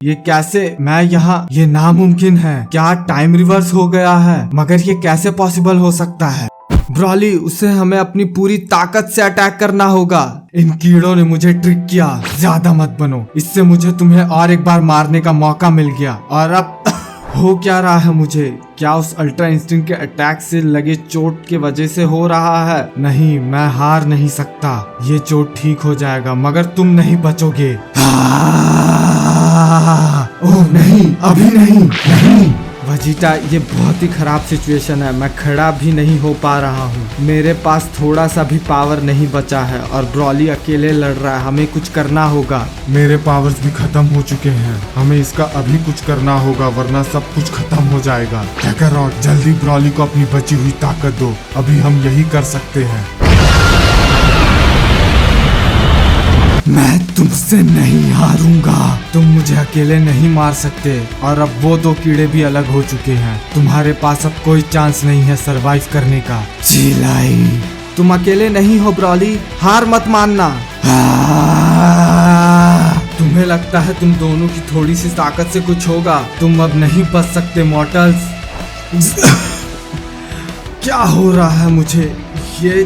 ये कैसे? मैं यहाँ, ये नामुमकिन है। क्या टाइम रिवर्स हो गया है? मगर ये कैसे पॉसिबल हो सकता है? ब्रॉली, उसे हमें अपनी पूरी ताकत से अटैक करना होगा। इन कीड़ों ने मुझे ट्रिक किया। ज्यादा मत बनो, इससे मुझे तुम्हें और एक बार मारने का मौका मिल गया। और अब हो क्या रहा है मुझे? क्या उस अल्ट्रा इंस्टिंक्ट के अटैक से लगे चोट के वजह से हो रहा है? नहीं, मैं हार नहीं सकता। ये चोट ठीक हो जाएगा, मगर तुम नहीं बचोगे। ओह नहीं, अभी नहीं, नहीं। वजीटा, ये बहुत ही खराब सिचुएशन है। मैं खड़ा भी नहीं हो पा रहा हूँ। मेरे पास थोड़ा सा भी पावर नहीं बचा है और ब्रॉली अकेले लड़ रहा है। हमें कुछ करना होगा। मेरे पावर्स भी खत्म हो चुके हैं। हमें इसका अभी कुछ करना होगा, वरना सब कुछ खत्म हो जाएगा। कैकारॉट, जल्दी ब्रॉली को अपनी बची हुई ताकत दो। अभी हम यही कर सकते हैं। मैं तुमसे नहीं हारूंगा। तुम मुझे अकेले नहीं मार सकते। और अब वो दो कीड़े भी अलग हो चुके हैं। तुम्हारे पास अब कोई चांस नहीं है सरवाइव करने का। चिलाई, तुम अकेले नहीं हो ब्रॉली, हार मत मानना। तुम्हें लगता है तुम दोनों की थोड़ी सी ताकत से कुछ होगा? तुम अब नहीं बच सकते मॉर्टल्स। क्या हो रहा है मुझे? ये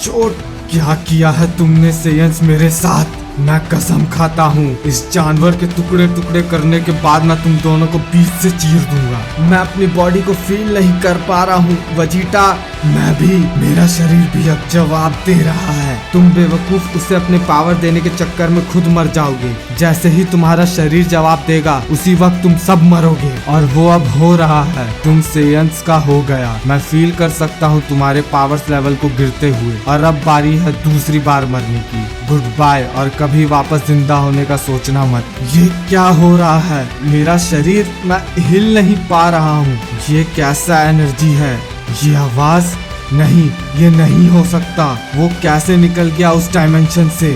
चोट क्या किया है तुमने सेयंस मेरे साथ? मैं कसम खाता हूँ, इस जानवर के टुकड़े टुकड़े करने के बाद मैं तुम दोनों को बीच से चीर दूंगा। मैं अपनी बॉडी को फील नहीं कर पा रहा हूँ वजीटा। मैं भी, मेरा शरीर भी अब जवाब दे रहा है। तुम बेवकूफ, उसे अपने पावर देने के चक्कर में खुद मर जाओगे। जैसे ही तुम्हारा शरीर जवाब देगा उसी वक्त तुम सब मरोगे। और वो अब हो रहा है। तुम सेयंस का हो गया। मैं फील कर सकता हूँ तुम्हारे पावर्स लेवल को गिरते हुए। और अब बारी है दूसरी बार मरने की। गुड बाय, और कभी वापस जिंदा होने का सोचना मत। ये क्या हो रहा है? मेरा शरीर, मैं हिल नहीं पा रहा हूँ। ये कैसा एनर्जी है? ये आवाज, नहीं, ये नहीं हो सकता। वो कैसे निकल गया उस डायमेंशन से?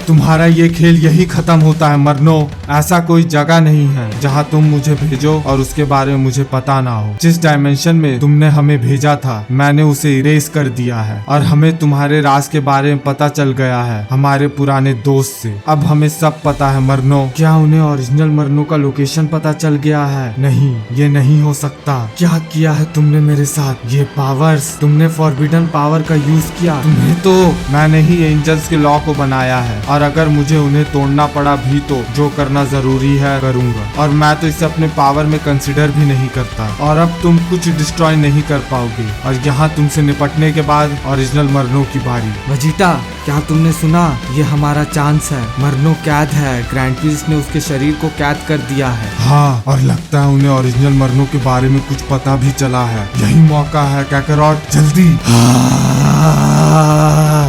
तुम्हारा ये खेल यही खत्म होता है मरनो। ऐसा कोई जगह नहीं है जहाँ तुम मुझे भेजो और उसके बारे में मुझे पता ना हो। जिस डायमेंशन में तुमने हमें भेजा था, मैंने उसे इरेज कर दिया है और हमें तुम्हारे राज के बारे में पता चल गया है हमारे पुराने दोस्त से। अब हमें सब पता है मरनो। क्या उन्हें ओरिजिनल मरनो का लोकेशन पता चल गया है? नहीं, ये नहीं हो सकता। क्या किया है तुमने मेरे साथ? ये पावर्स, तुमने फॉरबिडन पावर का यूज किया। तुम्हें तो मैंने ही एंजल्स के लॉ को बनाया है और अगर मुझे उन्हें तोड़ना पड़ा भी तो जो करना जरूरी है करूंगा। और मैं तो इसे अपने पावर में कंसिडर भी नहीं करता। और अब तुम कुछ डिस्ट्रॉय नहीं कर पाओगे। और यहाँ तुमसे निपटने के बाद ओरिजिनल मरनो की बारी। वजीटा, क्या तुमने सुना? ये हमारा चांस है। मरनो कैद है। ग्रैंड प्रिंस ने उसके शरीर को कैद कर दिया है। हाँ, और लगता है उन्हें ओरिजिनल मरनो के बारे में कुछ पता भी चला है। यही मौका है कैकारॉट, जल्दी।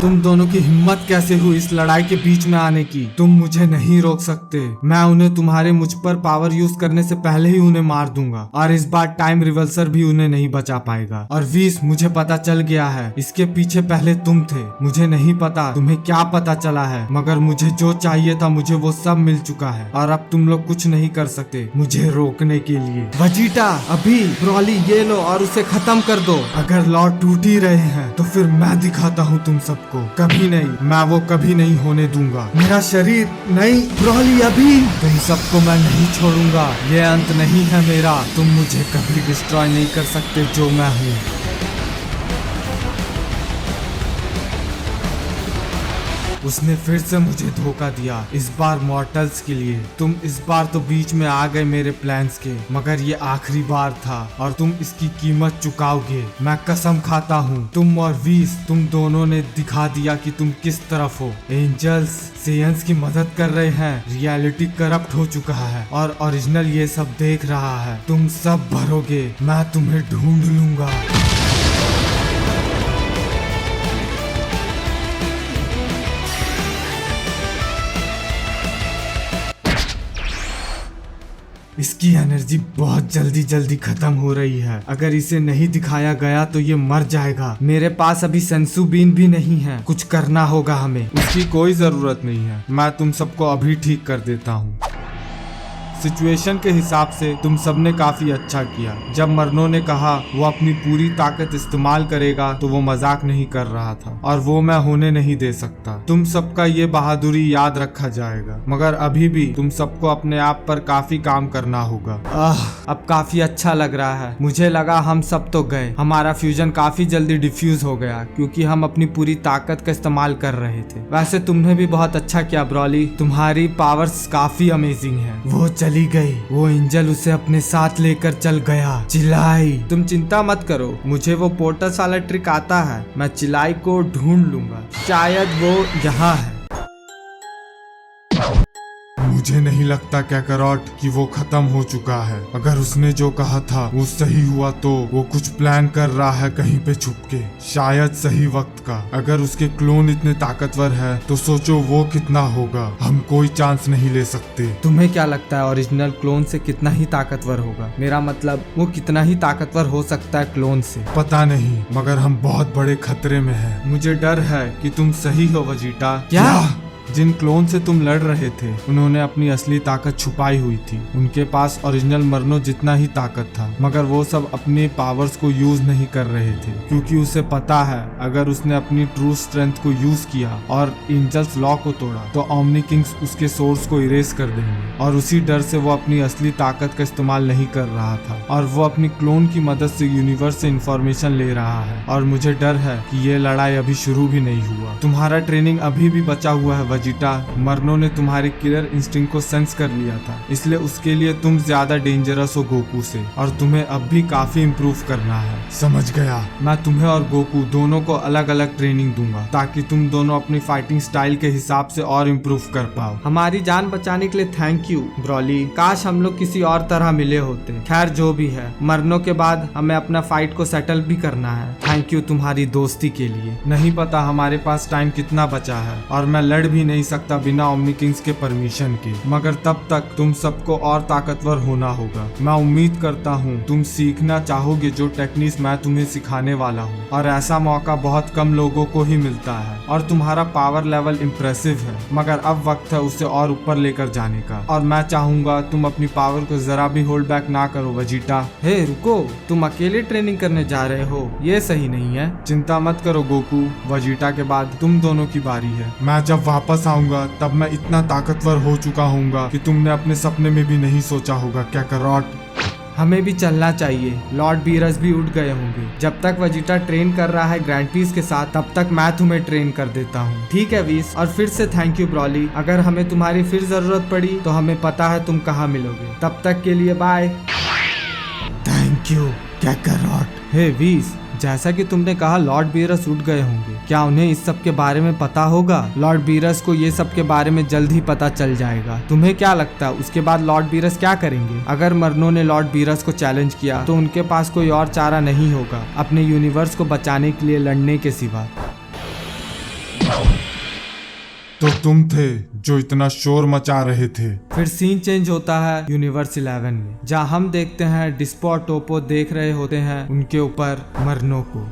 तुम दोनों की हिम्मत कैसे हुई इस लड़ाई के बीच में आने की? तुम मुझे नहीं रोक सकते। मैं उन्हें तुम्हारे मुझ पर पावर यूज करने से पहले ही उन्हें मार दूंगा। और इस बार टाइम रिवर्सर भी उन्हें नहीं बचा पाएगा। और वीस, मुझे पता चल गया है, इसके पीछे पहले तुम थे। मुझे नहीं पता तुम्हें क्या पता चला है, मगर मुझे जो चाहिए था मुझे वो सब मिल चुका है। और अब तुम लोग कुछ नहीं कर सकते मुझे रोकने के लिए। वजीटा, अभी ब्रॉली ये लो और उसे खत्म कर दो। अगर लॉ टूट ही रहे हैं तो फिर मैं दिखाता हूँ तुम सबको। कभी नहीं, मैं वो कभी नहीं होने दूंगा। मेरा शरीर नहीं, ब्रॉली अभी। तुम सबको मैं नहीं छोड़ूंगा। ये अंत नहीं है मेरा। तुम मुझे कभी डिस्ट्रॉय नहीं कर सकते जो मैं हूँ। उसने फिर से मुझे धोखा दिया, इस बार मॉर्टल्स के लिए। तुम इस बार तो बीच में आ गए मेरे प्लान्स के, मगर ये आखिरी बार था और तुम इसकी कीमत चुकाओगे। मैं कसम खाता हूँ। तुम और वीस, तुम दोनों ने दिखा दिया कि तुम किस तरफ हो। एंजल्स सेयंस की मदद कर रहे हैं। रियलिटी करप्ट हो चुका है और ओरिजिनल ये सब देख रहा है। तुम सब भरोगे, मैं तुम्हें ढूंढ लूंगा। इसकी एनर्जी बहुत जल्दी जल्दी खत्म हो रही है। अगर इसे नहीं दिखाया गया तो ये मर जाएगा। मेरे पास अभी सेंसु बीन भी नहीं है। कुछ करना होगा हमें। उसकी कोई जरूरत नहीं है, मैं तुम सबको अभी ठीक कर देता हूँ। सिचुएशन के हिसाब से तुम सबने काफी अच्छा किया। जब मरनो ने कहा वो अपनी पूरी ताकत इस्तेमाल करेगा तो वो मजाक नहीं कर रहा था और वो मैं होने नहीं दे सकता। तुम सबका ये बहादुरी याद रखा जाएगा, मगर अभी भी तुम सबको अपने आप पर काफी काम करना होगा। अब काफी अच्छा लग रहा है। मुझे लगा हम सब तो गए, हमारा फ्यूजन काफी जल्दी डिफ्यूज हो गया क्योंकि हम अपनी पूरी ताकत का इस्तेमाल कर रहे थे। वैसे तुमने भी बहुत अच्छा किया ब्रॉली, तुम्हारी पावर्स काफी अमेजिंग है। वो चली गई, वो एंजल उसे अपने साथ लेकर चल गया। चिलाई, तुम चिंता मत करो, मुझे वो पोर्टल वाला ट्रिक आता है। मैं चिलाई को ढूंढ लूंगा, शायद वो यहाँ है। मुझे नहीं लगता कैकरॉट कि वो खत्म हो चुका है। अगर उसने जो कहा था वो सही हुआ तो वो कुछ प्लान कर रहा है कहीं पे छुप के, शायद सही वक्त का। अगर उसके क्लोन इतने ताकतवर है तो सोचो वो कितना होगा। हम कोई चांस नहीं ले सकते। तुम्हें क्या लगता है ओरिजिनल क्लोन से कितना ही ताकतवर होगा? मेरा मतलब वो कितना ही ताकतवर हो सकता है क्लोन से? पता नहीं, मगर हम बहुत बड़े खतरे में हैं। मुझे डर है कि तुम सही हो वजीटा। क्या? जिन क्लोन से तुम लड़ रहे थे उन्होंने अपनी असली ताकत छुपाई हुई थी। उनके पास ओरिजिनल मरनो जितना ही ताकत था, मगर वो सब अपने पावर्स को यूज नहीं कर रहे थे क्योंकि उसे पता है अगर उसने अपनी ट्रू स्ट्रेंथ को यूज किया और एंजल्स लॉ को तोड़ा तो ओमनी किंग्स उसके सोर्स को इरेज कर देंगे, और उसी डर से वो अपनी असली ताकत का इस्तेमाल नहीं कर रहा था और वो अपनी क्लोन की मदद से यूनिवर्स से इंफॉर्मेशन ले रहा है। और मुझे डर है कि ये लड़ाई अभी शुरू भी नहीं हुआ। तुम्हारा ट्रेनिंग अभी भी बचा हुआ है वजीटा। मरनो ने तुम्हारे किलर इंस्टिंक्ट को सेंस कर लिया था, इसलिए उसके लिए तुम ज्यादा डेंजरस हो गोकू से, और तुम्हें अब भी काफी इम्प्रूव करना है। समझ गया। मैं तुम्हें और गोकू दोनों को अलग अलग ट्रेनिंग दूंगा ताकि तुम दोनों अपनी फाइटिंग स्टाइल के हिसाब से और इम्प्रूव कर पाओ। हमारी जान बचाने के लिए थैंक यू ब्रॉली। काश हम लोग किसी और तरह मिले होते। खैर जो भी है, मरनो के बाद हमें अपना फाइट को सेटल भी करना है। थैंक यू तुम्हारी दोस्ती के लिए। नहीं पता हमारे पास टाइम कितना बचा है और मैं लड़ भी नहीं सकता बिना ओमनी किंग्स के परमिशन के, मगर तब तक तुम सबको और ताकतवर होना होगा। मैं उम्मीद करता हूँ तुम सीखना चाहोगे जो टेक्निक्स मैं तुम्हें सिखाने वाला हूँ, और ऐसा मौका बहुत कम लोगों को ही मिलता है। और तुम्हारा पावर लेवल इम्प्रेसिव है, मगर अब वक्त है उसे और ऊपर लेकर जाने का, और मैं चाहूंगा तुम अपनी पावर को जरा भी होल्ड बैक ना करो वजीटा। हे रुको, तुम अकेले ट्रेनिंग करने जा रहे हो, ये सही नहीं है। चिंता मत करो गोकू, वजीटा के बाद तुम दोनों की बारी है। मैं जब वापस आऊंगा तब मैं इतना ताकतवर हो चुका हूँगा कि तुमने अपने सपने में भी नहीं सोचा होगा कैकरॉट। हमें भी चलना चाहिए, लॉर्ड बीरस भी उठ गए होंगे। जब तक वजीटा ट्रेन कर रहा है ग्रैंड पीस के साथ, तब तक मैं तुम्हें ट्रेन कर देता हूँ। ठीक है वीस, और फिर से थैंक यू ब्रॉली। अगर हमें तुम्हारी फिर जरूरत पड़ी तो हमें पता है तुम कहाँ मिलोगे। तब तक के लिए bye. Thank you Kakarot. Hey वीस, जैसा कि तुमने कहा लॉर्ड बीरस उठ गए होंगे, क्या उन्हें इस सब के बारे में पता होगा? लॉर्ड बीरस को ये सब के बारे में जल्द ही पता चल जाएगा। तुम्हें क्या लगता है उसके बाद लॉर्ड बीरस क्या करेंगे? अगर मरनो ने लॉर्ड बीरस को चैलेंज किया तो उनके पास कोई और चारा नहीं होगा अपने यूनिवर्स को बचाने के लिए लड़ने के सिवा। तो तुम थे जो इतना शोर मचा रहे थे। फिर सीन चेंज होता है यूनिवर्स 11 में, जहाँ हम देखते हैं डिस्पो और टोपो देख रहे होते हैं उनके ऊपर मरनो को।